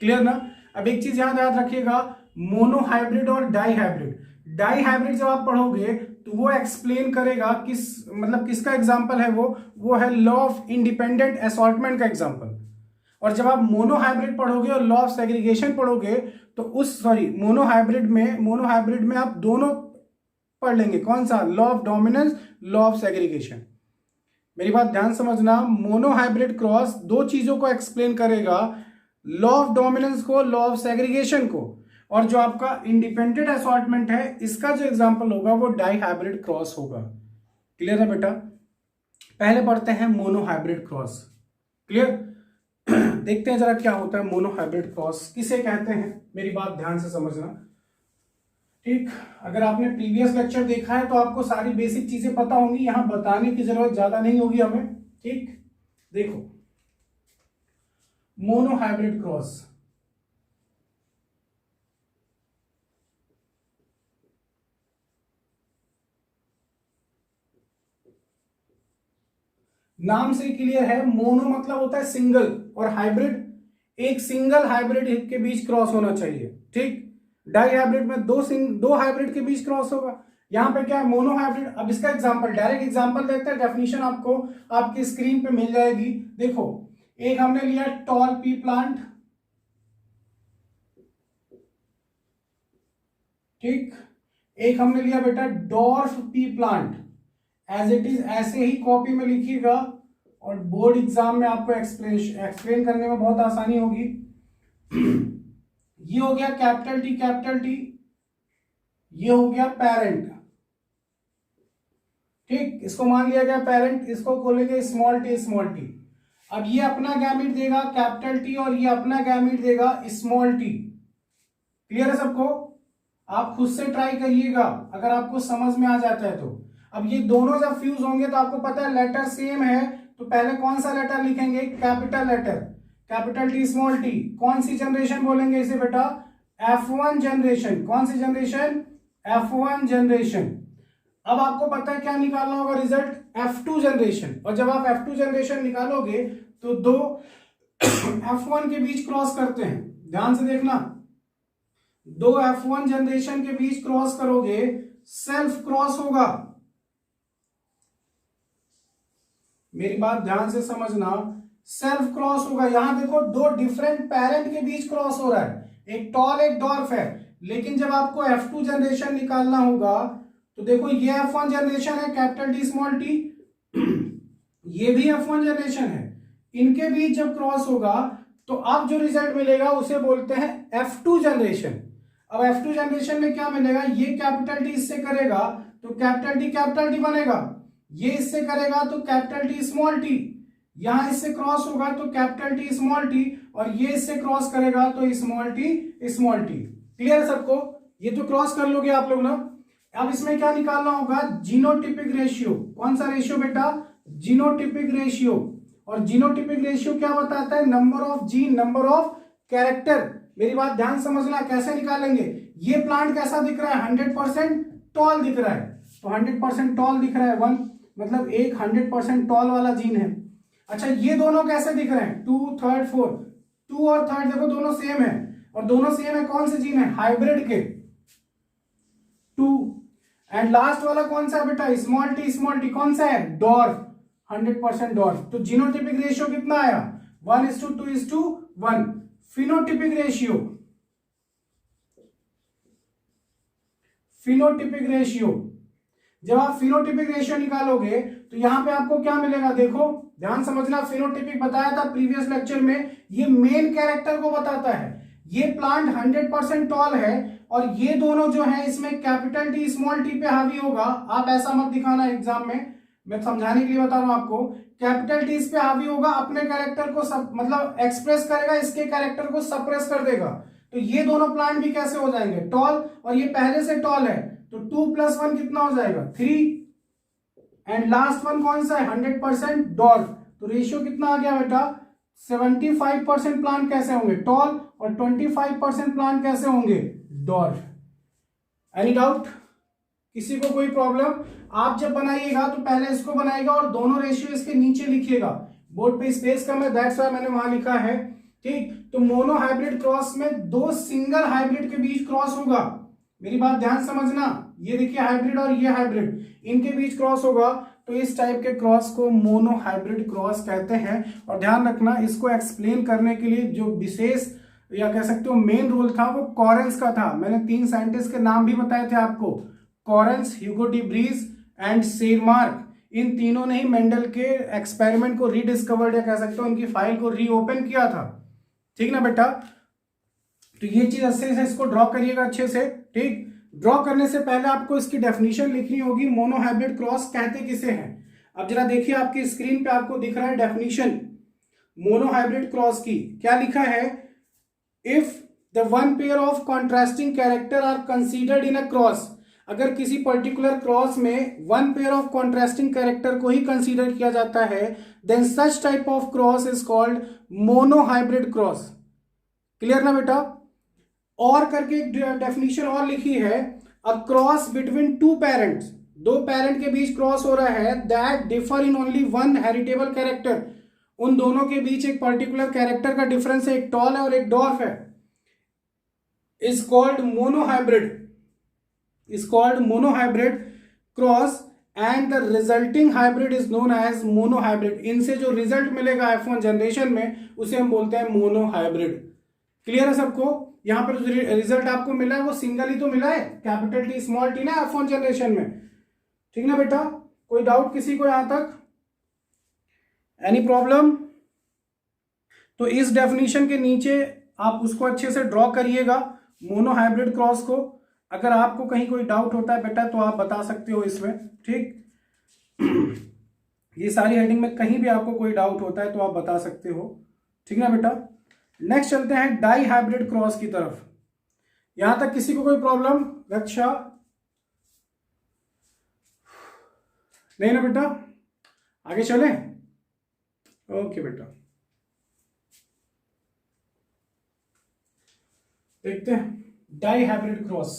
[SPEAKER 1] क्लियर ना? अब एक चीज याद याद रखिएगा, मोनोहाइब्रिड और डाई हाइब्रिड। डाई हाइब्रिड जब आप पढ़ोगे तो वो एक्सप्लेन करेगा किसका एग्जांपल है, वो है लॉ ऑफ इंडिपेंडेंट असॉर्टमेंट का एग्जांपल। और जब आप मोनोहाइब्रिड पढ़ोगे और लॉ ऑफ सेग्रीगेशन पढ़ोगे तो मोनोहाइब्रिड में आप दोनों पढ़ लेंगे। कौन सा? Law of dominance, law of segregation. मेरी बात ध्यान समझना, मोनोहाइब्रिड क्रॉस दो चीजों को एक्सप्लेन करेगा, लॉ ऑफ डोमिनेंस को, लॉ ऑफ सेग्रीगेशन को, और जो आपका इंडिपेंडेंट असॉर्टमेंट है इसका जो एग्जांपल होगा वो डाई हाइब्रिड क्रॉस होगा। क्लियर है बेटा? पहले पढ़ते हैं मोनोहाइब्रिड क्रॉस। क्लियर? देखते हैं जरा क्या होता है मोनोहाइब्रिड क्रॉस, किसे कहते हैं। मेरी बात ध्यान से समझना, ठीक? अगर आपने प्रीवियस लेक्चर देखा है तो आपको सारी बेसिक चीजें पता होंगी, यहां बताने की जरूरत ज्यादा नहीं होगी हमें। ठीक, देखो मोनोहाइब्रिड क्रॉस, नाम से क्लियर है, मोनो मतलब होता है सिंगल, और हाइब्रिड एक सिंगल हाइब्रिड के बीच क्रॉस होना चाहिए। ठीक, डाई हाइब्रिड में दो हाइब्रिड के बीच क्रॉस होगा। यहां पे क्या है? Mono hybrid. अब इसका एग्जांपल, डायरेक्ट एग्जांपल देखते हैं, डेफिनेशन आपको आपकी स्क्रीन पे मिल जाएगी। देखो, एक हमने लिया टॉल पी प्लांट, ठीक, एक हमने लिया बेटा dwarf pea plant. As it is ऐसे ही कॉपी में लिखिएगा और बोर्ड एग्जाम में आपको एक्सप्लेन करने में बहुत आसानी होगी। ये हो गया कैपिटल टी, ये हो गया पेरेंट। ठीक, इसको मान लिया गया पेरेंट, इसको खोलेंगे स्मॉल टी। अब ये अपना गैमीट देगा कैपिटल टी और ये अपना गैमीट देगा स्मॉल टी। क्लियर है सबको? आप खुद से ट्राई करिएगा अगर आपको समझ में आ जाता है तो। अब ये दोनों जब फ्यूज होंगे तो आपको पता है लेटर सेम है, तो पहले कौन सा लेटर लिखेंगे? Capital letter, capital T small T. कौन सी जनरेशन बोलेंगे इसे बेटा? F1 generation. कौन सी जनरेशन? F1 generation. अब आपको पता है क्या निकालना होगा रिजल्ट? F2 generation. और जब आप F2 जनरेशन निकालोगे तो दो F1 के बीच क्रॉस करते हैं, ध्यान से देखना, दो F1 जनरेशन के बीच क्रॉस करोगे, सेल्फ क्रॉस होगा। मेरी बात ध्यान से समझना, सेल्फ क्रॉस होगा। यहां देखो दो डिफरेंट पेरेंट के बीच क्रॉस हो रहा है, एक टॉल एक डॉर्फ है। लेकिन जब आपको F2 जनरेशन निकालना होगा तो देखो ये F1 जनरेशन है कैपिटल टी स्मॉल टी, ये भी F1 जनरेशन है, इनके बीच जब क्रॉस होगा तो अब जो रिजल्ट मिलेगा उसे बोलते हैं F2 जनरेशन। अब F2 जनरेशन में क्या मिलेगा? ये कैपिटल टी इससे करेगा तो कैपिटल टी बनेगा, ये इससे करेगा तो कैपिटल टी स्मॉल टी, यहां इससे क्रॉस होगा तो कैपिटल टी स्मॉल टी, और ये इससे क्रॉस करेगा तो स्मॉल टी। क्लियर है सबको? ये तो क्रॉस कर लोगे आप लोग ना। अब इसमें क्या निकालना होगा? Genotypic ratio. कौन सा रेशियो बेटा? Genotypic ratio. और जीनोटिपिक रेशियो क्या बताता है? Number of gene, number of character. मेरी बात ध्यान समझना, कैसे निकालेंगे? ये प्लांट कैसा दिख रहा है? 100% टॉल दिख रहा है, तो 100% टॉल दिख रहा है 1, मतलब एक 100% टॉल वाला जीन है। अच्छा, ये दोनों कैसे दिख रहे हैं? 2, 3, 4, 2 और 3 देखो दोनों सेम है, और दोनों सेम है कौन से जीन है? हाइब्रिड के 2। एंड लास्ट वाला कौन सा है बेटा? स्मॉल टी कौन सा है? Dwarf, 100% dwarf. तो जीनोटिपिक रेशियो कितना आया? 1:2:1। फिनोटिपिक रेशियो, जब आप फिनोटिपिक रेशियो निकालोगे तो यहां पे आपको क्या मिलेगा? देखो ध्यान समझना, फिनोटिपिक बताया था प्रीवियस लेक्चर में, ये मेन कैरेक्टर को बताता है। ये प्लांट 100% टॉल है और ये दोनों जो है इसमें कैपिटल टी स्मॉल टी पे हावी होगा। आप ऐसा मत दिखाना एग्जाम में, मैं समझाने के लिए बता रहा हूं आपको। कैपिटल टी इस पे हावी होगा, अपने कैरेक्टर को मतलब एक्सप्रेस करेगा, इसके कैरेक्टर को सप्रेस कर देगा। तो ये दोनों प्लांट भी कैसे हो जाएंगे? टॉल, और ये पहले से टॉल है तो 2+1 कितना हो जाएगा 3, एंड लास्ट वन कौन सा है 100% डॉर्फ। तो रेशियो कितना आ गया बेटा 75% प्लांट कैसे होंगे टॉल और 25% प्लांट कैसे होंगे डॉर्फ। एनी डाउट, किसी को कोई प्रॉब्लम? आप जब बनाइएगा तो पहले इसको बनाइएगा और दोनों रेशियो इसके नीचे लिखिएगा। बोर्ड पे स्पेस कम है, दैट्स व्हाई मैंने वहां लिखा है। ठीक, तो मोनो हाइब्रिड क्रॉस में दो सिंगल हाइब्रिड के बीच क्रॉस होगा। मेरी बात ध्यान समझना, ये देखिए हाइब्रिड और ये हाइब्रिड, इनके बीच क्रॉस होगा, तो इस टाइप के क्रॉस को मोनो हाइब्रिड क्रॉस कहते हैं। और ध्यान रखना, इसको एक्सप्लेन करने के लिए जो विशेष या कह सकते हो मेन रोल था वो कॉरेंस का था। मैंने 3 साइंटिस्ट के नाम भी बताए थे आपको, Correns, Hugo de Vries and Tschermak. इन तीनों ने ही मेंडल के एक्सपेरिमेंट को रीडिस्कवर्ड या कह सकते हो उनकी फाइल को रीओपन किया था। ठीक ना बेटा, तो ये चीज अच्छे से इसको ड्रॉ करिएगा अच्छे से। ठीक, ड्रॉ करने से पहले आपको इसकी डेफिनेशन लिखनी होगी, मोनो हाइब्रिड क्रॉस कहते किसे हैं। अब जरा देखिए आपकी स्क्रीन पे आपको दिख रहा है डेफिनेशन मोनो हाइब्रिड क्रॉस की। क्या लिखा है, if the one pair of contrasting character are considered in a cross, अगर किसी पर्टिकुलर क्रॉस में one pair of contrasting character को ही कंसीडर किया जाता है, then such type of cross is called monohybrid cross. Clear ना बेटा? और करके एक डेफिनेशन और लिखी है, a cross between two parents, दो पेरेंट के बीच क्रॉस हो रहा है, that differ in only one heritable character, उन दोनों के बीच एक पर्टिकुलर कैरेक्टर का डिफरेंस है, एक टॉल है और एक डॉर्फ है, is called monohybrid, is called monohybrid cross and the resulting hybrid is known as monohybrid। इनसे जो रिजल्ट मिलेगा F1 जनरेशन में उसे हम बोलते हैं मोनोहाइब्रिड। क्लियर है सबको? यहाँ पर जो रिजल्ट आपको मिला है वो सिंगल ही तो मिला है, कैपिटल टी स्मॉल टी ना F1 जनरेशन में। ठीक ना बेटा, कोई डाउट किसी को यहां तक? Any problem? तो इस डेफिनेशन के नीचे आप उसको अच्छे से ड्रॉ करिएगा मोनोहाइब्रिड क्रॉस को। अगर आपको कहीं कोई डाउट होता है बेटा तो आप बता सकते हो इसमें। ठीक, ये सारी हेडिंग में कहीं भी आपको कोई डाउट होता है तो आप बता सकते हो। ठीक ना बेटा, नेक्स्ट चलते हैं डाई हाइब्रिड क्रॉस की तरफ। यहां तक किसी को कोई प्रॉब्लम? रक्षा नहीं ना बेटा, आगे चले? ओके बेटा, देखते हैं डाई हाइब्रिड क्रॉस।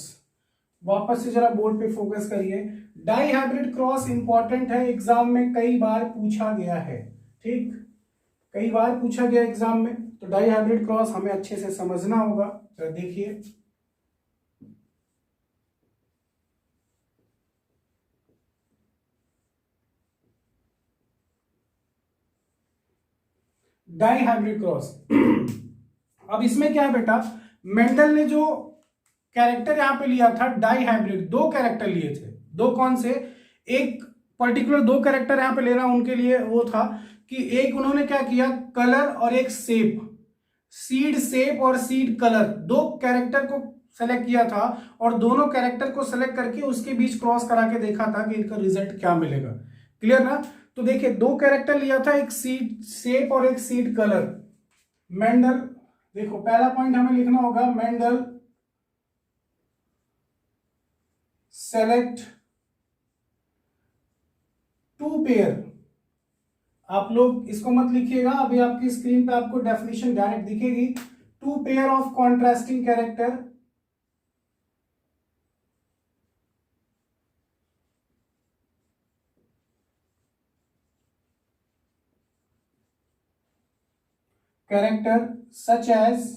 [SPEAKER 1] वापस से जरा बोर्ड पे फोकस करिए। डाई हाइब्रिड क्रॉस इंपॉर्टेंट है, एग्जाम में कई बार पूछा गया है। ठीक, कई बार पूछा गया एग्जाम में, तो डाई हाइब्रिड क्रॉस हमें अच्छे से समझना होगा। जरा देखिए, डाई हाइब्रिड क्रॉस। अब इसमें क्या है बेटा, मेंडल ने जो कैरेक्टर यहां पे लिया था डाई हाइब्रिड, दो कैरेक्टर लिए थे। दो कौन से? एक पर्टिकुलर दो कैरेक्टर यहां पे ले रहा हूं, उनके लिए वो था कि एक उन्होंने क्या किया, कलर और एक शेप, सीड शेप और सीड कलर, दो कैरेक्टर को सेलेक्ट किया था और दोनों कैरेक्टर को सेलेक्ट करके उसके बीच क्रॉस करा के देखा था कि इनका रिजल्ट क्या मिलेगा। क्लियर ना? तो देखिए दो कैरेक्टर लिया था, एक सीड शेप और एक सीड कलर। मेंडल, देखो पहला पॉइंट हमें लिखना होगा, मेंडल सेलेक्ट टू पेयर। आप लोग इसको मत लिखिएगा, अभी आपकी स्क्रीन पे आपको डेफिनेशन डायरेक्ट दिखेगी। Two pair of contrasting character, character such as,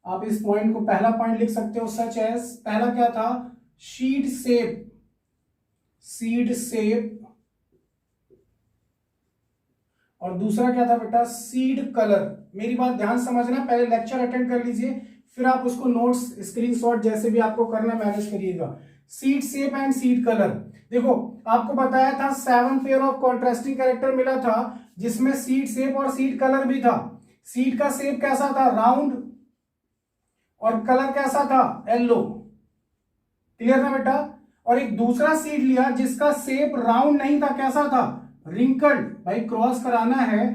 [SPEAKER 1] आप इस पॉइंट को पहला पॉइंट लिख सकते हो, सच एज। पहला क्या था, सीड शेप, सीड शेप, और दूसरा क्या था बेटा, सीड कलर। मेरी बात ध्यान समझना, पहले लेक्चर अटेंड कर लीजिए, फिर आप उसको नोट्स स्क्रीनशॉट जैसे भी आपको करना मैनेज करिएगा। Seed shape and seed colour, देखो आपको बताया था 7 पेयर ऑफ कॉन्ट्रास्टिंग कैरेक्टर मिला था, जिसमें सीड शेप और सीड कलर भी था। सीड का शेप कैसा था, राउंड, और कलर कैसा था, येलो। क्लियर ना बेटा? और एक दूसरा सीड लिया जिसका शेप राउंड नहीं था, कैसा था, रिंकल्ड। भाई क्रॉस कराना है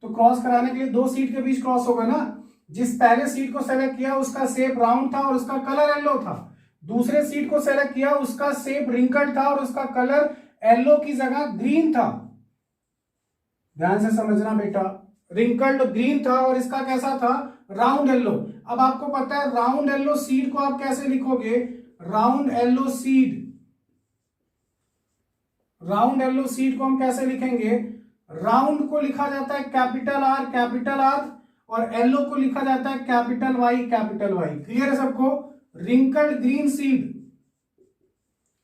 [SPEAKER 1] तो क्रॉस कराने के लिए दो सीड के बीच क्रॉस होगा ना। जिस पहले सीड को सेलेक्ट किया उसका शेप राउंड था और उसका कलर येलो था। दूसरे सीड को सेलेक्ट किया, उसका शेप रिंकल्ड था और उसका कलर येलो की जगह ग्रीन था। ध्यान से समझना बेटा, रिंकल्ड ग्रीन था और इसका कैसा था, राउंड येलो। अब आपको पता है राउंड येलो सीड को आप कैसे लिखोगे, round yellow seed, round yellow seed को हम कैसे लिखेंगे, राउंड को लिखा जाता है कैपिटल आर और येलो को लिखा जाता है कैपिटल वाई। क्लियर है सबको। Wrinkled green seed,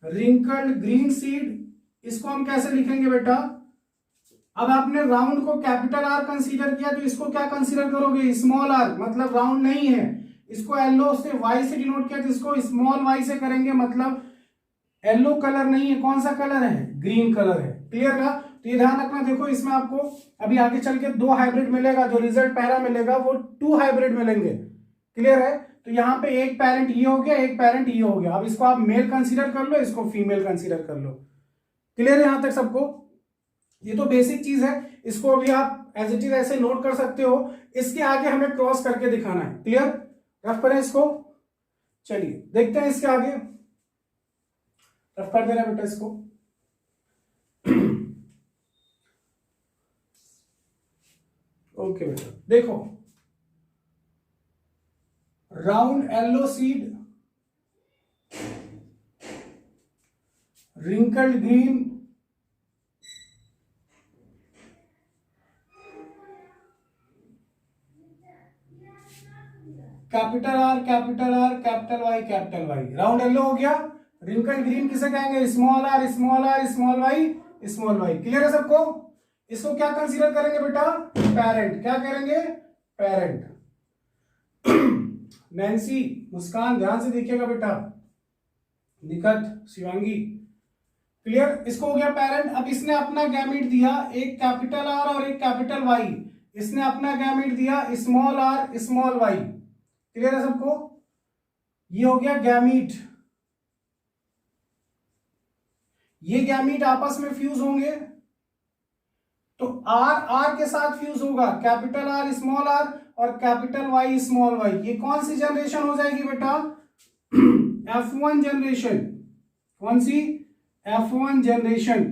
[SPEAKER 1] wrinkled green seed, इसको हम कैसे लिखेंगे बेटा, अब आपने राउंड को कैपिटल आर कंसीडर किया तो इसको क्या कंसीडर करोगे, स्मॉल आर, मतलब राउंड नहीं है। इसको येलो से वाई से डिनोट किया तो इसको स्मॉल वाई से करेंगे, मतलब येलो कलर नहीं है, कौन सा कलर है, ग्रीन कलर है। क्लियर ना। तो ये ध्यान रखना, देखो इसमें आपको अभी आगे चल के 2 हाइब्रिड मिलेगा, जो रिजल्ट पहला मिलेगा वो 2 हाइब्रिड मिलेंगे। क्लियर है। तो यहाँ पे एक पेरेंट ये हो गया, एक पेरेंट ये हो गया। अब इसको आप मेल कंसीडर कर लो, इसको फीमेल कंसीडर कर लो। क्लियर है यहां तक सबको। ये तो बेसिक चीज है, इसको अभी आप एज इट इज ऐसे नोट कर सकते हो। इसके आगे हमें क्रॉस करके दिखाना है। क्लियर, रफ करें इसको। चलिए देखते हैं इसके आगे, रफ कर देना बेटा इसको। ओके बेटा, देखो round yellow seed, wrinkled green, capital Y. Round yellow हो गया। रिंकल्ड ग्रीन किसे कहेंगे, small R, small Y. Clear है सबको। इसको क्या कंसीडर करेंगे बेटा, पेरेंट। क्या करेंगे, पेरेंट। नैन्सी, मुस्कान, ध्यान से देखिएगा बेटा, निकट, शिवांगी। क्लियर, इसको हो गया पेरेंट। अब इसने अपना गैमीट दिया, एक कैपिटल आर और एक कैपिटल वाई। इसने अपना गैमीट दिया small R small Y. Clear है सबको। ये हो गया गैमीट। ये गैमीट आपस में फ्यूज होंगे तो आर के साथ फ्यूज होगा, कैपिटल आर स्मॉल आर और कैपिटल वाई स्मॉल वाई। ये कौन सी जनरेशन हो जाएगी बेटा, F1 जनरेशन। कौन सी, F1 जनरेशन।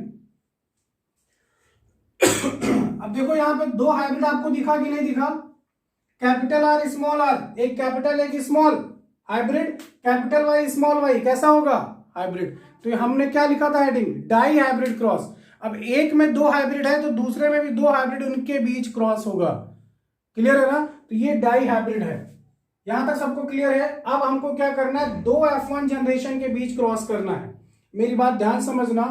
[SPEAKER 1] अब देखो यहां पे 2 हाइब्रिड आपको दिखा कि नहीं दिखा, कैपिटल आर स्मॉल आर, एक कैपिटल एक small, hybrid. Capital Y small Y कैसा होगा, हाइब्रिड। तो हमने क्या लिखा था हेडिंग, डाई हाइब्रिड क्रॉस। अब एक में 2 हाइब्रिड है तो दूसरे में भी 2 हाइब्रिड, उनके बीच क्रॉस होगा। क्लियर है ना। तो ये डाई हाइब्रिड है। यहां तक सबको क्लियर है। अब हमको क्या करना है, 2 F1 जनरेशन के बीच क्रॉस करना है। मेरी बात ध्यान समझना,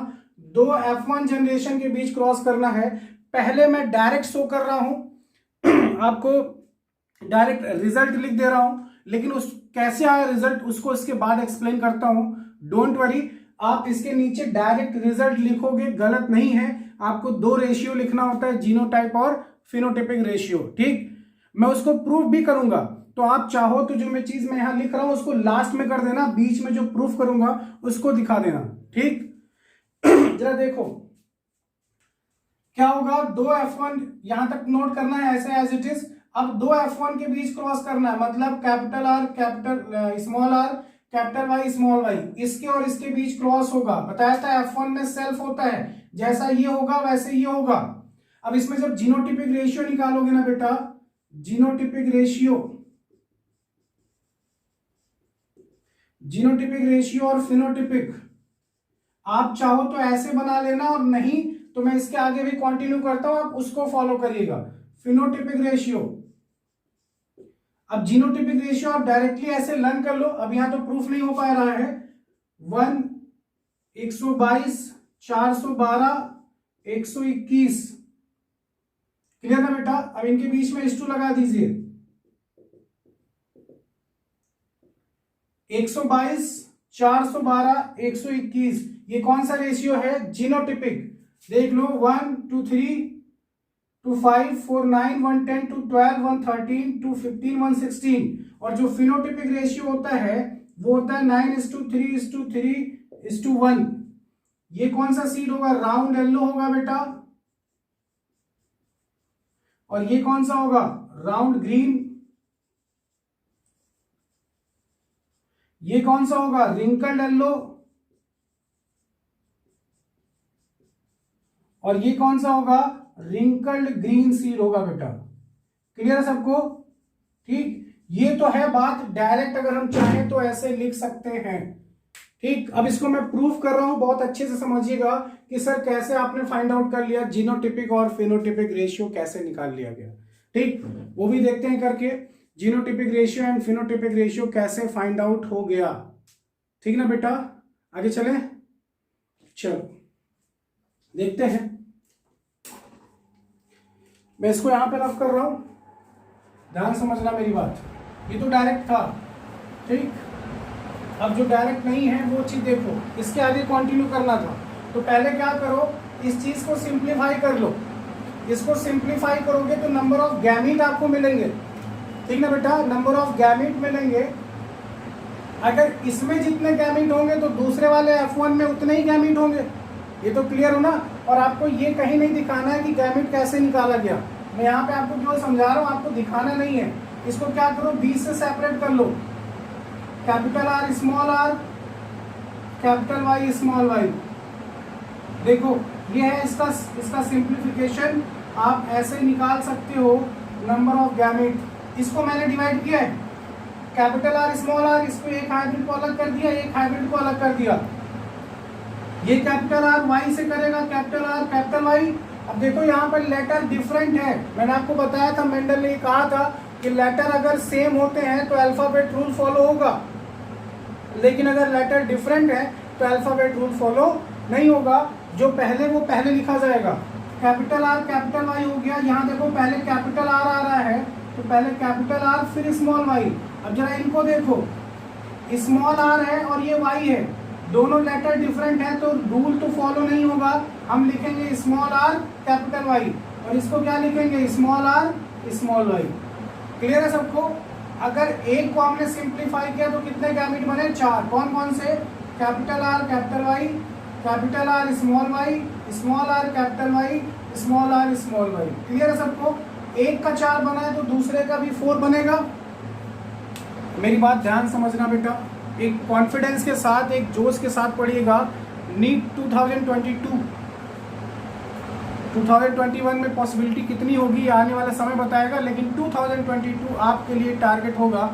[SPEAKER 1] 2 F1 जनरेशन के बीच क्रॉस करना है। पहले मैं डायरेक्ट शो कर रहा हूं आपको, डायरेक्ट रिजल्ट लिख दे रहा हूं, लेकिन उस कैसे आया रिजल्ट उसको इसके बाद एक्सप्लेन करता हूं। डोंट वरी, आप इसके नीचे डायरेक्ट रिजल्ट लिखोगे गलत नहीं है। आपको 2 रेशियो लिखना होता है, जीनोटाइप और फिनोटाइपिक रेशियो। ठीक, मैं उसको प्रूफ भी करूंगा। तो आप चाहो तो जो मैं चीज मैं यहां लिख रहा हूं उसको लास्ट में कर देना, बीच में जो प्रूफ करूंगा उसको दिखा देना। ठीक, जरा देखो क्या होगा। 2 F1 यहां तक नोट करना है ऐसे एज इट इज। अब 2 F1 के बीच क्रॉस करना है, मतलब capital R capital small R, capital Y small Y, इसके और इसके बीच क्रॉस होगा। बताया था F1 में सेल्फ होता है, जैसा ये होगा वैसे ये होगा। अब इसमें जब जीनोटिपिक रेशियो निकालोगे ना बेटा, जीनोटिपिक रेशियो और फिनोटिपिक, आप चाहो तो ऐसे बना लेना और नहीं तो मैं इसके आगे भी कंटिन्यू करता हूं, आप उसको फॉलो करिएगा। फिनोटिपिक रेशियो, अब जीनोटिपिक रेशियो आप डायरेक्टली ऐसे लर्न कर लो। अब यहां तो प्रूफ नहीं हो पा रहा है। 1, 122, 412, 121। क्लियर ना बेटा। अब इनके बीच में S2 लगा दीजिए। 122, 412, 121, ये कौन सा रेशियो है, जीनोटिपिक। देख लो 1 2 3 2 5 4 9 1 10 2 12 1 13 2 15 1 16। और जो फिनोटिपिक रेशियो होता है वो होता है 9:3:3:1। ये कौन सा सीड होगा, राउंड येलो होगा बेटा। और ये कौन सा होगा, राउंड ग्रीन। ये कौन सा होगा, रिंकल्ड येलो, और ये कौन सा होगा, रिंकल्ड ग्रीन सीड होगा बेटा। क्लियर है सबको? ठीक, ये तो है बात, डायरेक्ट अगर हम चाहें तो ऐसे लिख सकते हैं। ठीक, अब इसको मैं प्रूफ कर रहा हूं, बहुत अच्छे से समझिएगा कि सर कैसे आपने फाइंड आउट कर लिया जीनोटिपिक और फिनोटिपिक रेशियो कैसे निकाल लिया गया। ठीक, वो भी देखते हैं करके, genotypic ratio and phenotypic ratio कैसे फाइंड आउट हो गया। ठीक ना बेटा, आगे चले, चलो देखते हैं। मैं इसको यहां पे रफ कर रहा हूं, ध्यान समझना मेरी बात। ये तो डायरेक्ट था, ठीक, अब जो डायरेक्ट नहीं है वो चीज देखो, इसके आगे कंटिन्यू करना था। तो पहले क्या करो, इस चीज को सिंप्लीफाई कर लो। इसको सिंप्लीफाई करोगे तो नंबर ऑफ गैमीट आपको मिलेंगे। ठीक ना बेटा, नंबर ऑफ गैमीट मिलेंगे। अगर इसमें जितने गैमीट होंगे तो दूसरे वाले F1 में उतने ही गैमीट होंगे। ये तो क्लियर हो ना। और आपको ये कहीं नहीं दिखाना है कि गैमीट कैसे निकाला गया। मैं यहाँ पे आपको जो समझा रहा हूँ आपको दिखाना नहीं है। इसको क्या करो, 20 से सेपरेट कर लो, capital R small R, capital Y small Y. देखो ये है इसका सिंप्लीफिकेशन। आप ऐसे निकाल सकते हो नंबर ऑफ गैमेट। इसको मैंने डिवाइड किया है, कैपिटल आर स्मॉल आर, इसको एक हाइब्रिड को अलग कर दिया, एक हाइब्रिड को अलग कर दिया। ये कैपिटल आर वाई से करेगा, कैपिटल आर कैपिटल वाई। अब देखो यहाँ पर लेटर डिफरेंट है। मैंने आपको बताया था, मेंडल ने कहा था कि लेटर अगर सेम होते हैं तो अल्फाबेट रूल फॉलो होगा, लेकिन अगर लेटर डिफरेंट है तो अल्फाबेट रूल फॉलो नहीं होगा। जो पहले वो पहले लिखा जाएगा। कैपिटल आर कैपिटल वाई हो गया। यहाँ देखो पहले कैपिटल आर आ रहा है तो पहले कैपिटल आर फिर स्मॉल वाई। अब जरा इनको देखो, स्मॉल आर है और ये वाई है, दोनों लेटर डिफरेंट है तो रूल तो फॉलो नहीं होगा। हम लिखेंगे स्मॉल आर कैपिटल वाई और इसको क्या लिखेंगे, small R small Y. Clear है सबको? अगर एक को हमने सिंप्लीफाई किया तो कितने गैमेट बने, 4। कौन कौन से, capital R capital Y, capital R small Y, small R capital Y, small R small Y. Clear है सबको? एक का 4 बना है तो दूसरे का भी 4 बनेगा। मेरी बात ध्यान समझना बेटा, एक कॉन्फिडेंस के साथ, एक जोश के साथ पढ़िएगा। नीट 2021 में पॉसिबिलिटी कितनी होगी आने वाला समय बताएगा, लेकिन 2022 आपके लिए टारगेट होगा।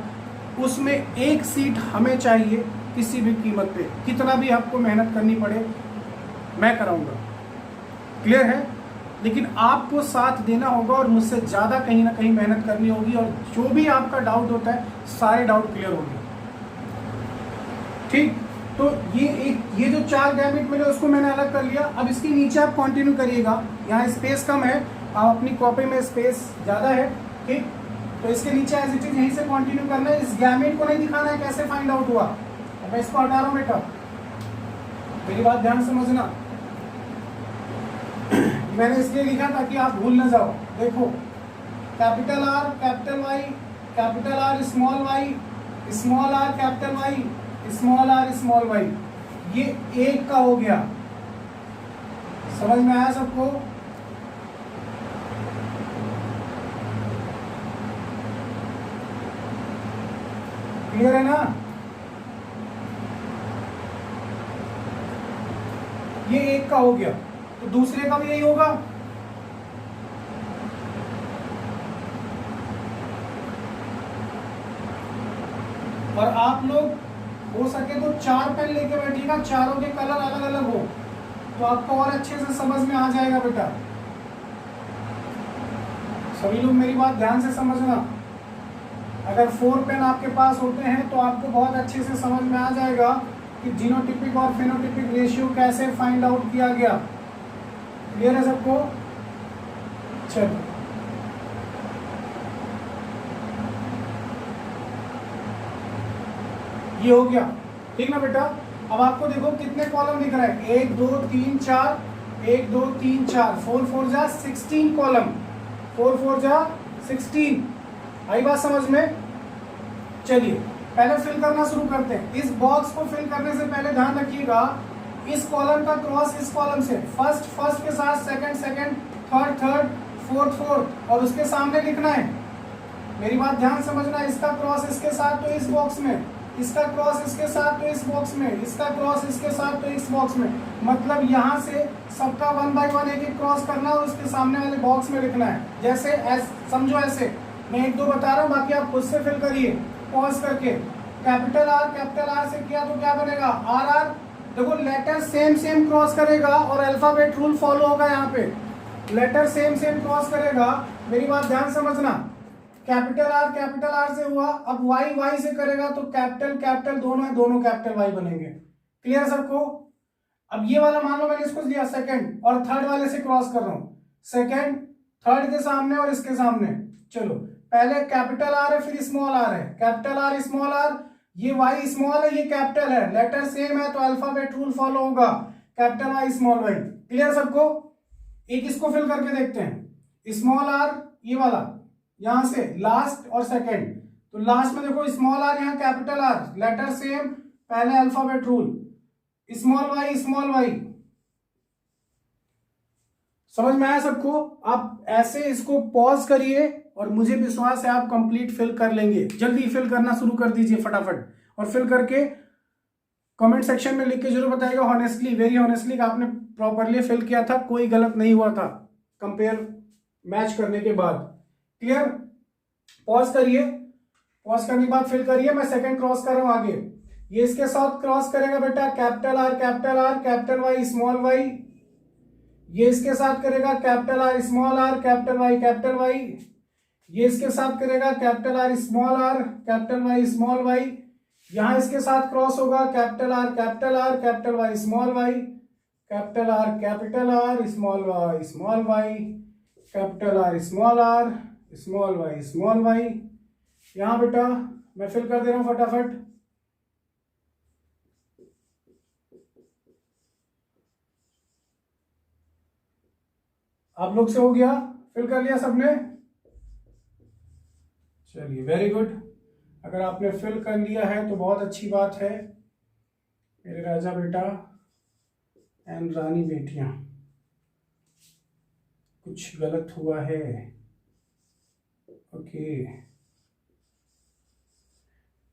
[SPEAKER 1] उसमें एक सीट हमें चाहिए किसी भी कीमत पे, कितना भी आपको मेहनत करनी पड़े मैं कराऊंगा। क्लियर है? लेकिन आपको साथ देना होगा और मुझसे ज़्यादा कहीं ना कहीं मेहनत करनी होगी, और जो भी आपका डाउट होता है सारे डाउट क्लियर होंगे। ठीक, तो ये जो 4 गैमेट मिले उसको मैंने अलग कर लिया। अब इसके नीचे आप कंटिन्यू करिएगा, यहाँ स्पेस कम है, आप अपनी कॉपी में स्पेस ज़्यादा है। ठीक, तो इसके नीचे एज इट इज यहीं से कंटिन्यू करना है। इस गैमेट को नहीं दिखाना है कैसे फाइंड आउट हुआ। अब मैं इसको हटा रहा हूँ बेटा, मेरी बात ध्यान समझना। मैंने इसलिए लिखा ताकि आप भूल ना जाओ। देखो capital R capital Y, capital R small Y, small R capital Y, small R small Y. ये एक का हो गया। समझ में आया सबको? क्लियर है ना? ये एक का हो गया तो दूसरे का भी यही होगा। और आप लोग हो सके तो 4 पेन लेके बैठिएगा, चारों के कलर अलग अलग हो तो आपको और अच्छे से समझ में आ जाएगा बेटा। सभी लोग मेरी बात ध्यान से समझना। अगर 4 पेन आपके पास होते हैं तो आपको बहुत अच्छे से समझ में आ जाएगा कि जीनोटिपिक और फेनोटिपिक रेशियो कैसे फाइंड आउट किया गया। क्लियर है सबको? चलो ये हो गया, ठीक ना बेटा? अब आपको देखो कितने कॉलम दिख रहा है, 1 2 3 4, 1 2 3 4, 4 4 जा 16 कॉलम, 4 4 जा 16। आई बात समझ में? चलिए पहले फिल करना शुरू करते हैं। इस बॉक्स को फिल करने से पहले ध्यान रखिएगा, इस कॉलम का क्रॉस इस कॉलम से, फर्स्ट के साथ सेकंड, थर्ड, फोर्थ और उसके सामने लिखना है। मेरी बात ध्यान समझना, इसका क्रॉस इसके साथ तो इस बॉक्स में, इसका क्रॉस इसके साथ तो इस बॉक्स में, इसका क्रॉस इसके साथ तो इस बॉक्स में, मतलब यहाँ से सबका 1 बाय 1 एक एक क्रॉस करना और उसके सामने वाले बॉक्स में लिखना है। जैसे समझो ऐसे, मैं एक दो बता रहा हूँ, बाकी आप खुद से फिल करिए पॉज करके। कैपिटल आर से किया तो क्या बनेगा, आर आर। देखो लेटर सेम सेम क्रॉस करेगा और अल्फाबेट रूल फॉलो होगा। यहाँ पे लेटर सेम सेम क्रॉस करेगा। मेरी बात ध्यान समझना, कैपिटल आर से हुआ, अब वाई से करेगा तो कैपिटल दोनों है, दोनों कैपिटल वाई बनेंगे। क्लियर सबको। अब ये वाला मान लो मैंने इसको लिया सेकंड और थर्ड वाले से क्रॉस कर रहा हूं, सेकंड थर्ड के सामने और इसके सामने। चलो पहले कैपिटल आर है फिर स्मॉल आर है, कैपिटल आर स्मॉल आर, ये वाई स्मॉल है ये कैपिटल है, लेटर सेम है तो अल्फाबेट रूल फॉलो होगा, capital Y small Y. Clear सबको। एक इसको फिल करके देखते हैं, स्मॉल आर ये वाला यहां से लास्ट और सेकंड, तो लास्ट में देखो स्मॉल आर यहाँ कैपिटल आर, लेटर सेम, पहले अल्फाबेट रूल, स्मॉल वाई। समझ में आया सबको। आप ऐसे इसको पॉज करिए और मुझे विश्वास है आप कंप्लीट फिल कर लेंगे। जल्दी फिल करना शुरू कर दीजिए फटाफट, और फिल करके कमेंट सेक्शन में लिख के जरूर बताइएगा हॉनेस्टली, वेरी हॉनेस्टली, आपने प्रॉपरली फिल किया था, कोई गलत नहीं हुआ था कंपेयर मैच करने के बाद। क्लियर। पॉज करिए, पॉज करने के बाद फिल करिए। मैं सेकंड क्रॉस कर रहा हूं आगे, ये इसके साथ क्रॉस करेगा बेटा capital R capital Y small Y, ये इसके साथ करेगा कैपिटल आर कैपिटल वाई, ये इसके साथ करेगा capital R capital Y small Y, यहां इसके साथ क्रॉस होगा capital R capital Y small Y, capital R small Y capital R small Y. यहां बेटा मैं फिल कर दे रहा हूं फटाफट। आप लोग से हो गया, फिल कर लिया सबने। चलिए वेरी गुड। अगर आपने फिल कर लिया है तो बहुत अच्छी बात है मेरे राजा बेटा एंड रानी बेटियां। कुछ गलत हुआ है, ओके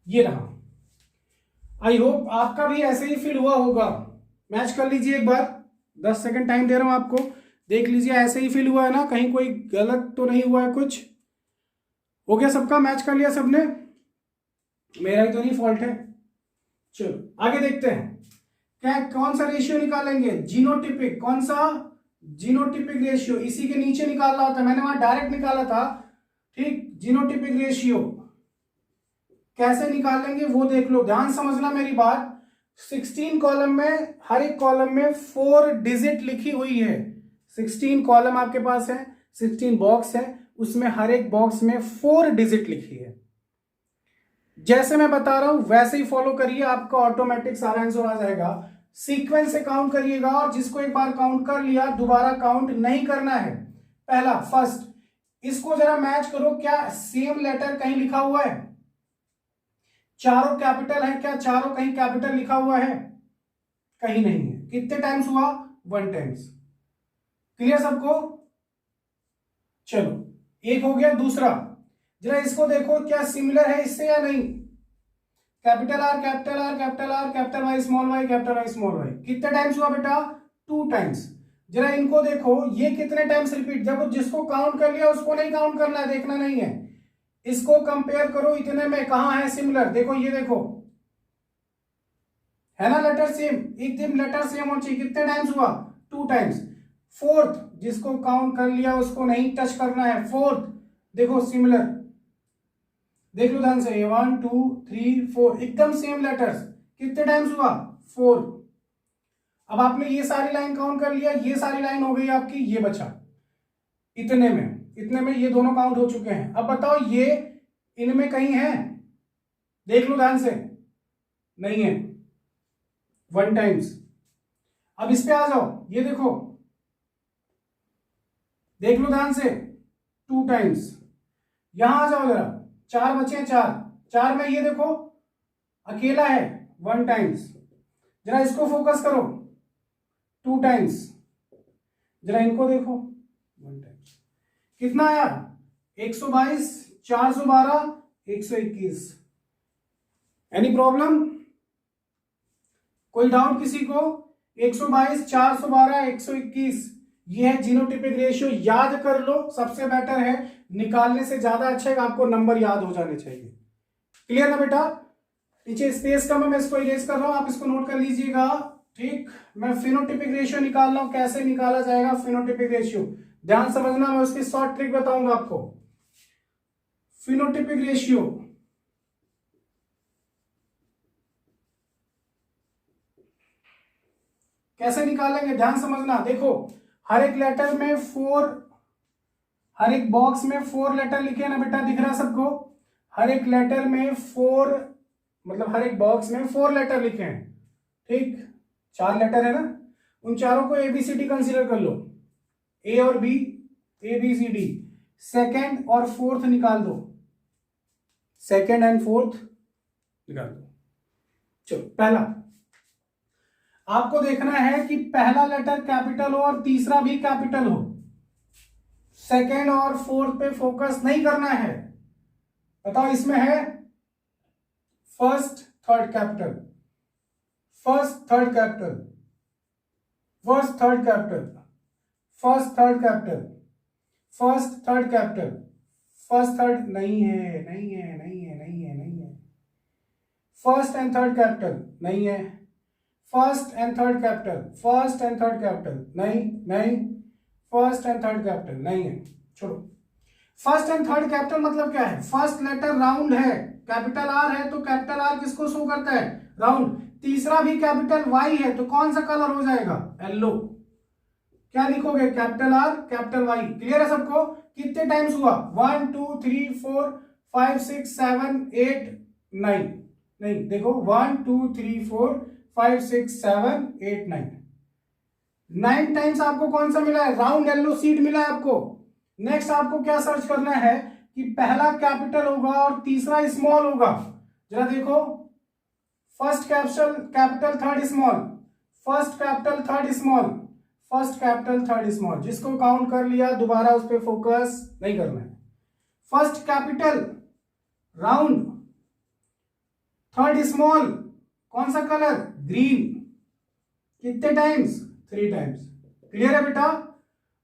[SPEAKER 1] ये रहा। आई होप आपका भी ऐसे ही फिल हुआ होगा। मैच कर लीजिए एक बार, 10 सेकंड टाइम दे रहा हूं आपको, देख लीजिए ऐसे ही फिल हुआ है ना, कहीं कोई गलत तो नहीं हुआ है। कुछ हो गया सबका, मैच कर लिया सबने, मेरा ही तो नहीं फॉल्ट है। चलो आगे देखते हैं, क्या कौन सा रेशियो निकालेंगे, जीनोटिपिक। कौन सा, जीनोटिपिक रेशियो। इसी के नीचे निकालना होता है, मैंने वहां डायरेक्ट निकाला था, ठीक। जीनोटिपिक रेशियो कैसे निकालेंगे वो देख लो, ध्यान समझना मेरी बात। 16 कॉलम में, हर एक कॉलम में 4 डिजिट लिखी हुई है। 16 कॉलम आपके पास है, 16 बॉक्स है, उसमें हर एक बॉक्स में 4 डिजिट लिखी है। जैसे मैं बता रहा हूं वैसे ही फॉलो करिए, आपका ऑटोमेटिक सारा आंसर आ जाएगा। सीक्वेंस से काउंट करिएगा, और जिसको एक बार काउंट कर लिया दोबारा काउंट नहीं करना है। पहला फर्स्ट, इसको जरा मैच करो, क्या सेम लेटर कहीं लिखा हुआ है, चारों कैपिटल है क्या, चारों कहीं कैपिटल लिखा हुआ है, कहीं नहीं है। कितने टाइम्स हुआ, 1 टाइम्स। क्लियर सबको। चलो एक हो गया। दूसरा जरा इसको देखो, क्या सिमिलर है इससे या नहीं। Capital R capital Y small Y कितने टाइम्स हुआ बेटा, 2 टाइम्स। जरा इनको देखो, ये कितने टाइम्स रिपीट, जब जिसको काउंट कर लिया उसको नहीं काउंट करना है, देखना नहीं है। इसको कंपेयर करो, इतने में कहां है सिमिलर, देखो ये देखो है ना, लेटर सेम, एकदम लेटर सेम होना चाहिए। कितने टाइम्स हुआ, 2 टाइम्स। फोर्थ, जिसको काउंट कर लिया उसको नहीं टच करना है। फोर्थ देखो सिमिलर, देख लो ध्यान से, 1 2 3 4 एकदम सेम लेटर्स। कितने टाइम्स हुआ, 4। अब आपने ये सारी लाइन काउंट कर लिया, ये सारी लाइन हो गई आपकी, ये बचा इतने में ये दोनों काउंट हो चुके हैं। अब बताओ ये इनमें कहीं है, देख लो ध्यान से, नहीं है, 1 टाइम्स। अब इस पे आ जाओ, ये देखो, देख लो ध्यान से, 2 टाइम्स। यहां आ जाओ जरा, 4 बचे, 4 में ये देखो अकेला है, 1 टाइम्स। जरा इसको फोकस करो, 2 टाइम्स। जरा इनको देखो, 1 टाइम्स। कितना आया, 122, 412, 121। Any problem? कोई डाउट किसी को? 122, 412, 121 ये है जीनोटिपिक रेशियो। याद कर लो, सबसे बेटर है, निकालने से ज्यादा अच्छा है, आपको नंबर याद हो जाने चाहिए। क्लियर ना बेटा? नीचे स्पेस कम है, मैं इसको इरेज कर रहा हूं, आप इसको नोट कर लीजिएगा। ठीक, मैं फिनोटिपिक रेशियो निकाल रहा हूं, कैसे निकाला जाएगा फिनोटिपिक रेशियो, ध्यान समझना, मैं उसकी शॉर्ट ट्रिक बताऊंगा आपको। फिनोटिपिक रेशियो कैसे निकालेंगे, ध्यान समझना। देखो, हर एक लेटर में 4, हर एक बॉक्स में 4 लेटर लिखे हैं ना बेटा, दिख रहा है सबको? हर एक लेटर में 4, मतलब हर एक बॉक्स में 4 लेटर लिखे हैं। ठीक, 4 लेटर है ना, उन चारों को ABCD कंसीडर कर लो, A और B, ABCD। सेकेंड और फोर्थ निकाल दो, सेकेंड एंड फोर्थ निकाल दो। चलो, पहला आपको देखना है कि पहला लेटर कैपिटल हो और तीसरा भी कैपिटल हो। सेकेंड और फोर्थ पे फोकस नहीं करना है। बताओ, इसमें है first third capital, first third capital, first third capital, first third capital, first third capital, first third नहीं है, नहीं है, नहीं है, नहीं है, नहीं है। फर्स्ट एंड थर्ड कैपिटल नहीं है, first and third capital, first and third capital नहीं, नहीं, फर्स्ट एंड थर्ड कैपिटल नहीं है। छोड़ो, फर्स्ट एंड थर्ड कैपिटल मतलब क्या है? फर्स्ट लेटर राउंड है, कैपिटल आर है, तो कैपिटल आर किसको शो करता है? राउंड। तीसरा भी कैपिटल वाई है, तो कौन सा कलर हो जाएगा? येलो। क्या लिखोगे? Capital R capital Y. Clear है सबको? कितने टाइम्स हुआ? 1 2 3 4 5 6 7 8 9। नहीं, देखो 1 2 3 4 5 6 7 8 9, 9 टाइम्स आपको कौन सा मिला है? राउंड येलो सीड मिला है आपको। नेक्स्ट आपको क्या सर्च करना है कि पहला कैपिटल होगा और तीसरा स्मॉल होगा। जरा देखो, first capital third small, first capital third small, first capital third small. जिसको काउंट कर लिया दोबारा उस पर फोकस नहीं करना है। First capital round, third small, कौन सा कलर? ग्रीन। कितने टाइम्स? 3 टाइम्स। क्लियर है बेटा?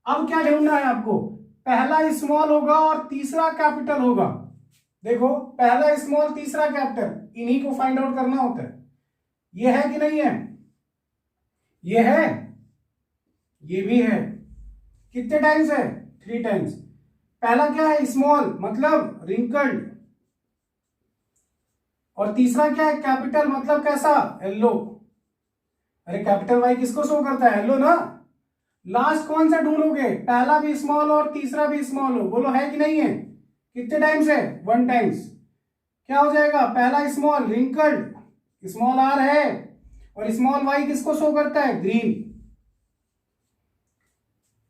[SPEAKER 1] अब क्या ढूंढना है आपको? पहला स्मॉल होगा और तीसरा कैपिटल होगा। देखो, पहला स्मॉल तीसरा कैपिटल, इन्हीं को फाइंड आउट करना होता है। ये है कि नहीं है? ये है, ये भी है। कितने टाइम्स है? 3 टाइम्स। पहला क्या है? स्मॉल, मतलब रिंकल्ड। और तीसरा क्या है? कैपिटल, मतलब कैसा? येलो। अरे कैपिटल वाई किसको शो करता है? येलो ना। लास्ट कौन सा ढूंढोगे? पहला भी स्मॉल और तीसरा भी स्मॉल हो। बोलो है कि नहीं है? कितने टाइम्स है? 1 टाइम्स। क्या हो जाएगा? पहला स्मॉल रिंकल्ड, स्मॉल आर है, और स्मॉल वाई किसको शो करता है? ग्रीन।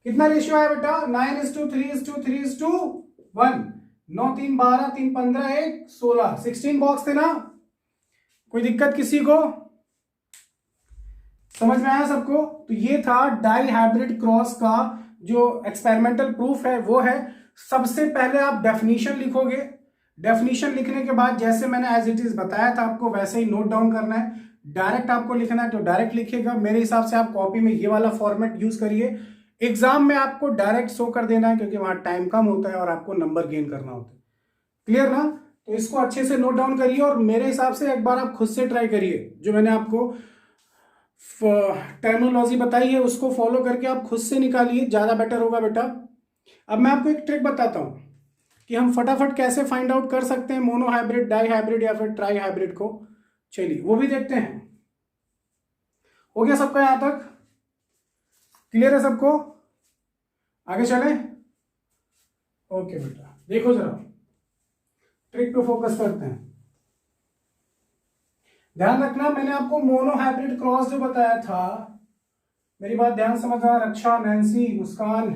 [SPEAKER 1] कितना रेशियो है बेटा? 9:3:3:3:1। 9 3 12 3 15 1 16, 16 बॉक्स थे ना। कोई दिक्कत किसी को? समझ में आया सबको? तो ये था डाई हाइब्रिड क्रॉस का जो एक्सपेरिमेंटल प्रूफ है वो है। सबसे पहले आप डेफिनेशन लिखोगे। डेफिनेशन लिखने के बाद जैसे मैंने एज इट इज बताया था आपको वैसे ही नोट डाउन करना है। डायरेक्ट आपको लिखना है तो डायरेक्ट लिखिएगा। मेरे हिसाब से आप कॉपी में ये वाला फॉर्मेट यूज करिए। एग्जाम में आपको डायरेक्ट शो कर देना है क्योंकि वहां टाइम कम होता है और आपको नंबर गेन करना होता है। क्लियर ना? तो इसको अच्छे से नोट डाउन करिए और मेरे हिसाब से एक बार आप खुद से ट्राई करिए। जो मैंने आपको टर्मिनोलॉजी बताई है उसको फॉलो करके आप खुद से निकालिए, ज्यादा बेटर होगा बेटा। अब मैं आपको एक ट्रिक बताता हूं कि हम फटाफट कैसे फाइंड आउट कर सकते हैं मोनो हाइब्रिड, डाई हाइब्रिड या फिर ट्राई हाइब्रिड को। चलिए वो भी देखते हैं। हो गया सबका यहां तक? क्लियर है सबको? आगे चले? ओके बेटा, देखो जरा ट्रिक पे फोकस करते हैं। ध्यान रखना, मैंने आपको मोनो हाइब्रिड क्रॉस जो बताया था, मेरी बात ध्यान समझना। रक्षा, नैन्सी, मुस्कान,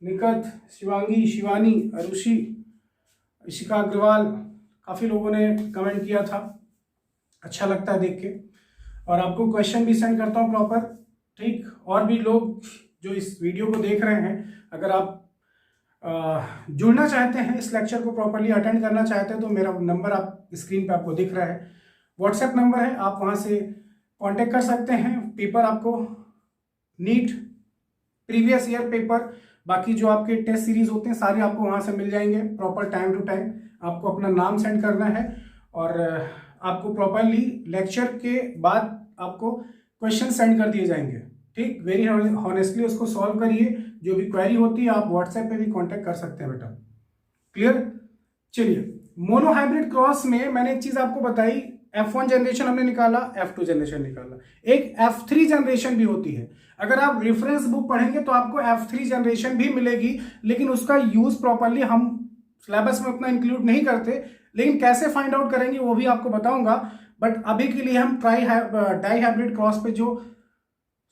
[SPEAKER 1] निकत, शिवांगी, शिवानी, अरुषि, इशिका अग्रवाल, काफी लोगों ने कमेंट किया था, अच्छा लगता है देख के। और आपको क्वेश्चन भी सेंड करता हूँ प्रॉपर। ठीक, और भी लोग जो इस वीडियो को देख रहे हैं, अगर आप जुड़ना चाहते हैं, इस लेक्चर को प्रॉपरली अटेंड करना चाहते हैं तो मेरा नंबर आप स्क्रीन पे आपको दिख रहा है। व्हाट्सएप नंबर है, आप वहाँ से कांटेक्ट कर सकते हैं। पेपर आपको नीट प्रीवियस ईयर पेपर, बाकी जो आपके टेस्ट सीरीज होते हैं सारे आपको वहाँ से मिल जाएंगे प्रॉपर टाइम टू टाइम। आपको अपना नाम सेंड करना है और आपको प्रॉपरली लेक्चर के बाद आपको क्वेश्चन सेंड कर दिए जाएंगे। ठीक, वेरी हॉनेस्टली उसको सॉल्व करिए। जो भी क्वेरी होती है आप व्हाट्सएप पे भी कांटेक्ट कर सकते हैं बेटा। क्लियर? चलिए, मोनो हाइब्रिड क्रॉस में मैंने एक चीज आपको बताई, F1 जनरेशन हमने निकाला, F2 जनरेशन निकाला, एक F3 जनरेशन भी होती है। अगर आप रेफरेंस बुक पढ़ेंगे तो आपको F3 जनरेशन भी मिलेगी, लेकिन उसका यूज प्रॉपरली हम सिलेबस में उतना इंक्लूड नहीं करते, लेकिन कैसे फाइंड आउट करेंगे वो भी आपको बताऊंगा। बट अभी के लिए हम डाई हाइब्रिड क्रॉस पे जो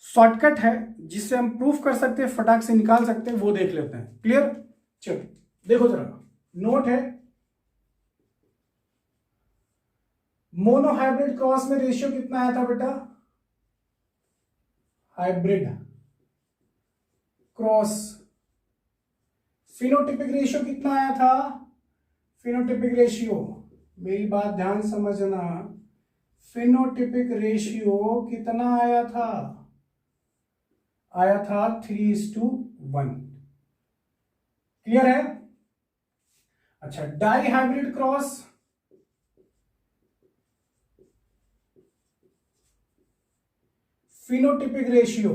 [SPEAKER 1] शॉर्टकट है जिससे हम प्रूफ कर सकते हैं, फटाक से निकाल सकते हैं, वो देख लेते हैं। क्लियर? चलो देखो जरा, नोट है, मोनो हाइब्रिड क्रॉस में रेशियो कितना आया था बेटा? हाइब्रिड क्रॉस फिनोटिपिक रेशियो कितना आया था? फिनोटिपिक रेशियो, मेरी बात ध्यान समझना, फिनोटिपिक रेशियो कितना आया था? आया था 3:1। क्लियर है? अच्छा, dihybrid cross, phenotypic ratio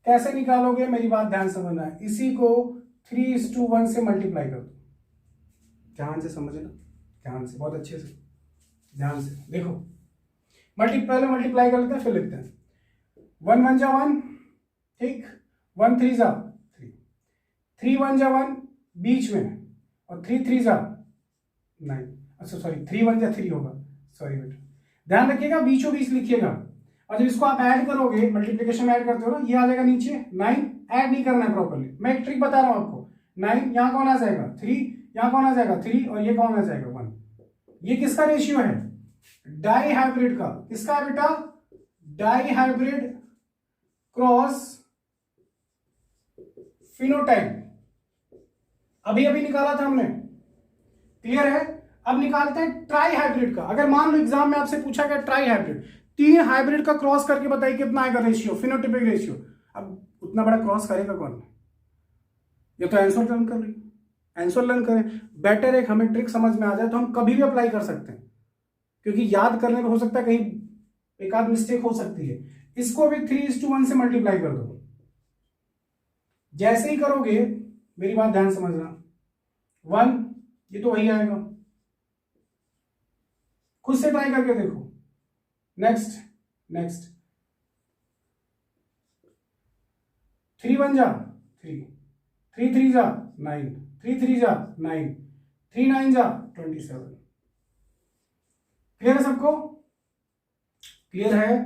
[SPEAKER 1] कैसे निकालोगे? मेरी बात ध्यान समझना है, इसी को 3:1 से मल्टीप्लाई कर दो। ध्यान से समझना, ध्यान से, बहुत अच्छे से ध्यान से देखो। पहले मल्टीप्लाई कर लेते हैं, फिर लिखते हैं। 1 1 जा 1, ठीक, 1 3 जा 3, 3 1 जा 1 बीच में, और 3 3 जा 9, अच्छा सॉरी 3 1 जा 3 होगा, सॉरी बेटा, ध्यान रखिएगा, बीचों बीच लिखिएगा। और जब इसको आप ऐड करोगे, मल्टीप्लिकेशन में ऐड करते हो ना, ये आ जाएगा नीचे 9, ऐड नहीं करना है प्रॉपर्ली, मैं एक ट्रिक बता रहा हूं आपको। 9 यहां कौन आ जाएगा? 3, यहां कौन आ जाएगा? 3, और ये कौन आ जाएगा? 1। ये किसका रेशियो है? डाई हाइब्रिड का। किसका है बेटा? Dihybrid cross phenotype. अभी अभी निकाला था हमने, क्लियर है? अब निकालते हैं ट्राई हाइब्रिड का। अगर मान लो एग्जाम में आपसे पूछा गया ट्राई हाइब्रिड, 3 हाइब्रिड का क्रॉस करके बताइए कितना आएगा रेशियो, फिनोटिपिक रेशियो। अब उतना बड़ा क्रॉस करेगा कौन? ये तो आंसर लर्न कर रही, आंसर लर्न करें। बेटर एक हमें ट्रिक समझ में आ जाए तो हम कभी भी अप्लाई कर सकते हैं, क्योंकि याद करने में हो सकता है कहीं एक आध मिस्टेक हो सकती है। इसको भी 3:1 से मल्टीप्लाई कर दो। जैसे ही करोगे, मेरी बात ध्यान समझना, 1, ये तो वही आएगा, खुद से ट्राई करके देखो। नेक्स्ट नेक्स्ट, 3 1 जा 3, 3 3 जा 9, 3 3 जा 9, 3 9 जा 27। क्लियर है सबको? क्लियर है?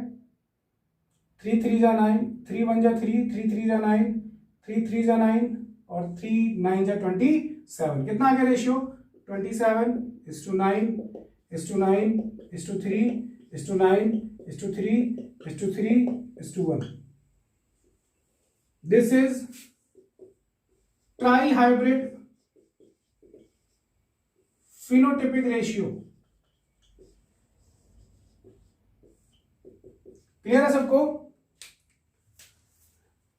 [SPEAKER 1] 3 3 जा 9, 3 1 जा 3, 3 3 जा 9, 3 3 जा 9, और 3 9 जा 27। कितना आ गया ratio? 27:9:3:3:3:3:1। This is tri-hybrid phenotypic ratio। Clear है सबको?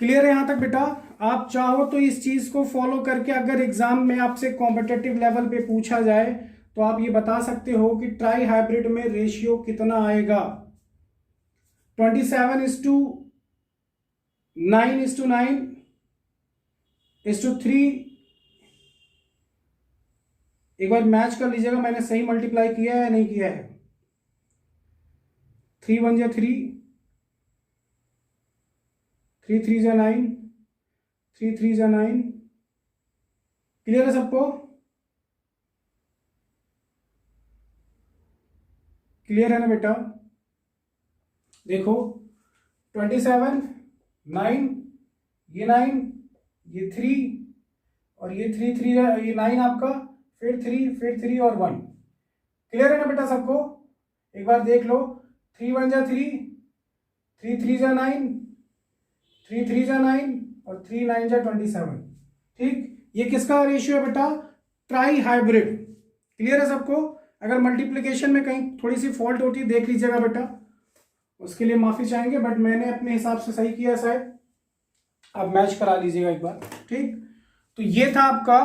[SPEAKER 1] क्लियर है यहां तक बेटा? आप चाहो तो इस चीज को फॉलो करके अगर एग्जाम में आपसे कॉम्पिटिटिव लेवल पे पूछा जाए तो आप ये बता सकते हो कि ट्राई हाइब्रिड में रेशियो कितना आएगा। 27:9:9:3। एक बार मैच कर लीजिएगा, मैंने सही मल्टीप्लाई किया है या नहीं किया है। 3 1 जा 3, 3 3 जा 9, 3 3 जा 9। क्लियर है सबको? क्लियर है ना बेटा? देखो 27 9, ये 9, ये 3, और ये 3 3, ये 9 आपका, फिर 3 और 1। क्लियर है ना बेटा सबको? एक बार देख लो, 3 1 जा 3, 3 3 जा 9, 3 3 जा 9, और 3 9 जा 27। ठीक, ये किसका रेशियो है बेटा? Try hybrid. क्लियर है सबको? अगर मल्टीप्लिकेशन में कहीं थोड़ी सी फॉल्ट होती है देख लीजिएगा बेटा, उसके लिए माफी चाहेंगे, बट मैंने अपने हिसाब से सही किया शायद, आप मैच करा लीजिएगा एक बार, ठीक। तो ये था आपका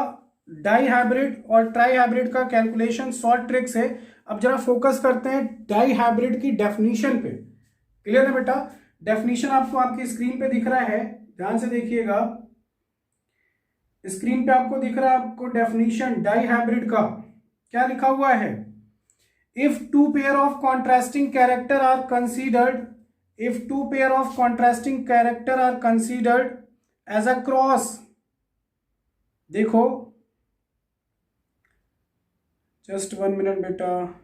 [SPEAKER 1] डाई हाइब्रिड और ट्राई हाइब्रिड का कैलकुलेशन, शॉर्ट ट्रिक्स है। अब जरा फोकस करते हैं डाई हाइब्रिड की डेफिनेशन पे। क्लियर है बेटा? डेफिनेशन आपको आपकी स्क्रीन पे दिख रहा है, ध्यान से देखिएगा, स्क्रीन पे आपको दिख रहा है आपको डेफिनेशन डाई हाइब्रिड का। क्या लिखा हुआ है? If two pair of contrasting character are considered, if two pair of contrasting character are considered as a cross, देखो जस्ट 1 मिनट बेटा,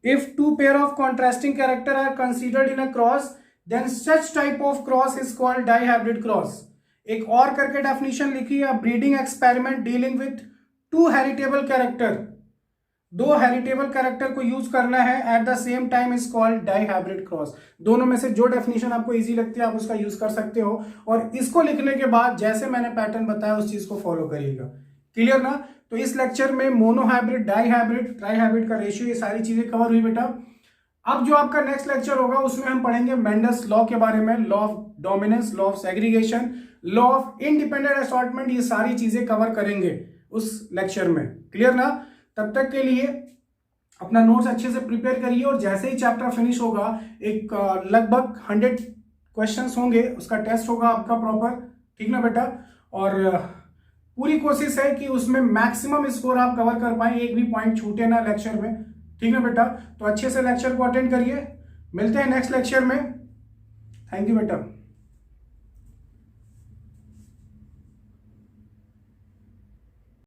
[SPEAKER 1] if two pair of contrasting character are considered in a cross then such type of cross is called dihybrid cross। एक और करके definition लिखी है, breeding experiment dealing with to heritable character, दो heritable character को use करना है at the same time is called dihybrid cross. दोनों में से जो डेफिनेशन आपको इजी लगती है आप उसका यूज कर सकते हो, और इसको लिखने के बाद जैसे मैंने पैटर्न बताया उस चीज को फॉलो करिएगा। क्लियर ना? तो इस लेक्चर में मोनोहाइब्रिड, डाईहाइब्रिड, ट्राईहाइब्रिड का रेशियो, ये सारी चीजें कवर हुई बेटा। अब जो आपका नेक्स्ट लेक्चर होगा उसमें हम पढ़ेंगे मेंडल्स लॉ के बारे में, law of dominance, law of segregation, law of independent assortment, ये सारी चीजें कवर करेंगे उस लेक्चर में। क्लियर ना? तब तक के लिए अपना नोट्स अच्छे से प्रिपेयर करिए, और जैसे ही चैप्टर फिनिश होगा एक लगभग 100 क्वेश्चंस होंगे, उसका टेस्ट होगा आपका प्रॉपर, ठीक ना बेटा? और पूरी कोशिश है कि उसमें मैक्सिमम स्कोर आप कवर कर पाए, एक भी पॉइंट छूटे ना लेक्चर में, ठीक है बेटा? तो अच्छे से लेक्चर को अटेंड करिए, मिलते हैं नेक्स्ट लेक्चर में। थैंक यू बेटा।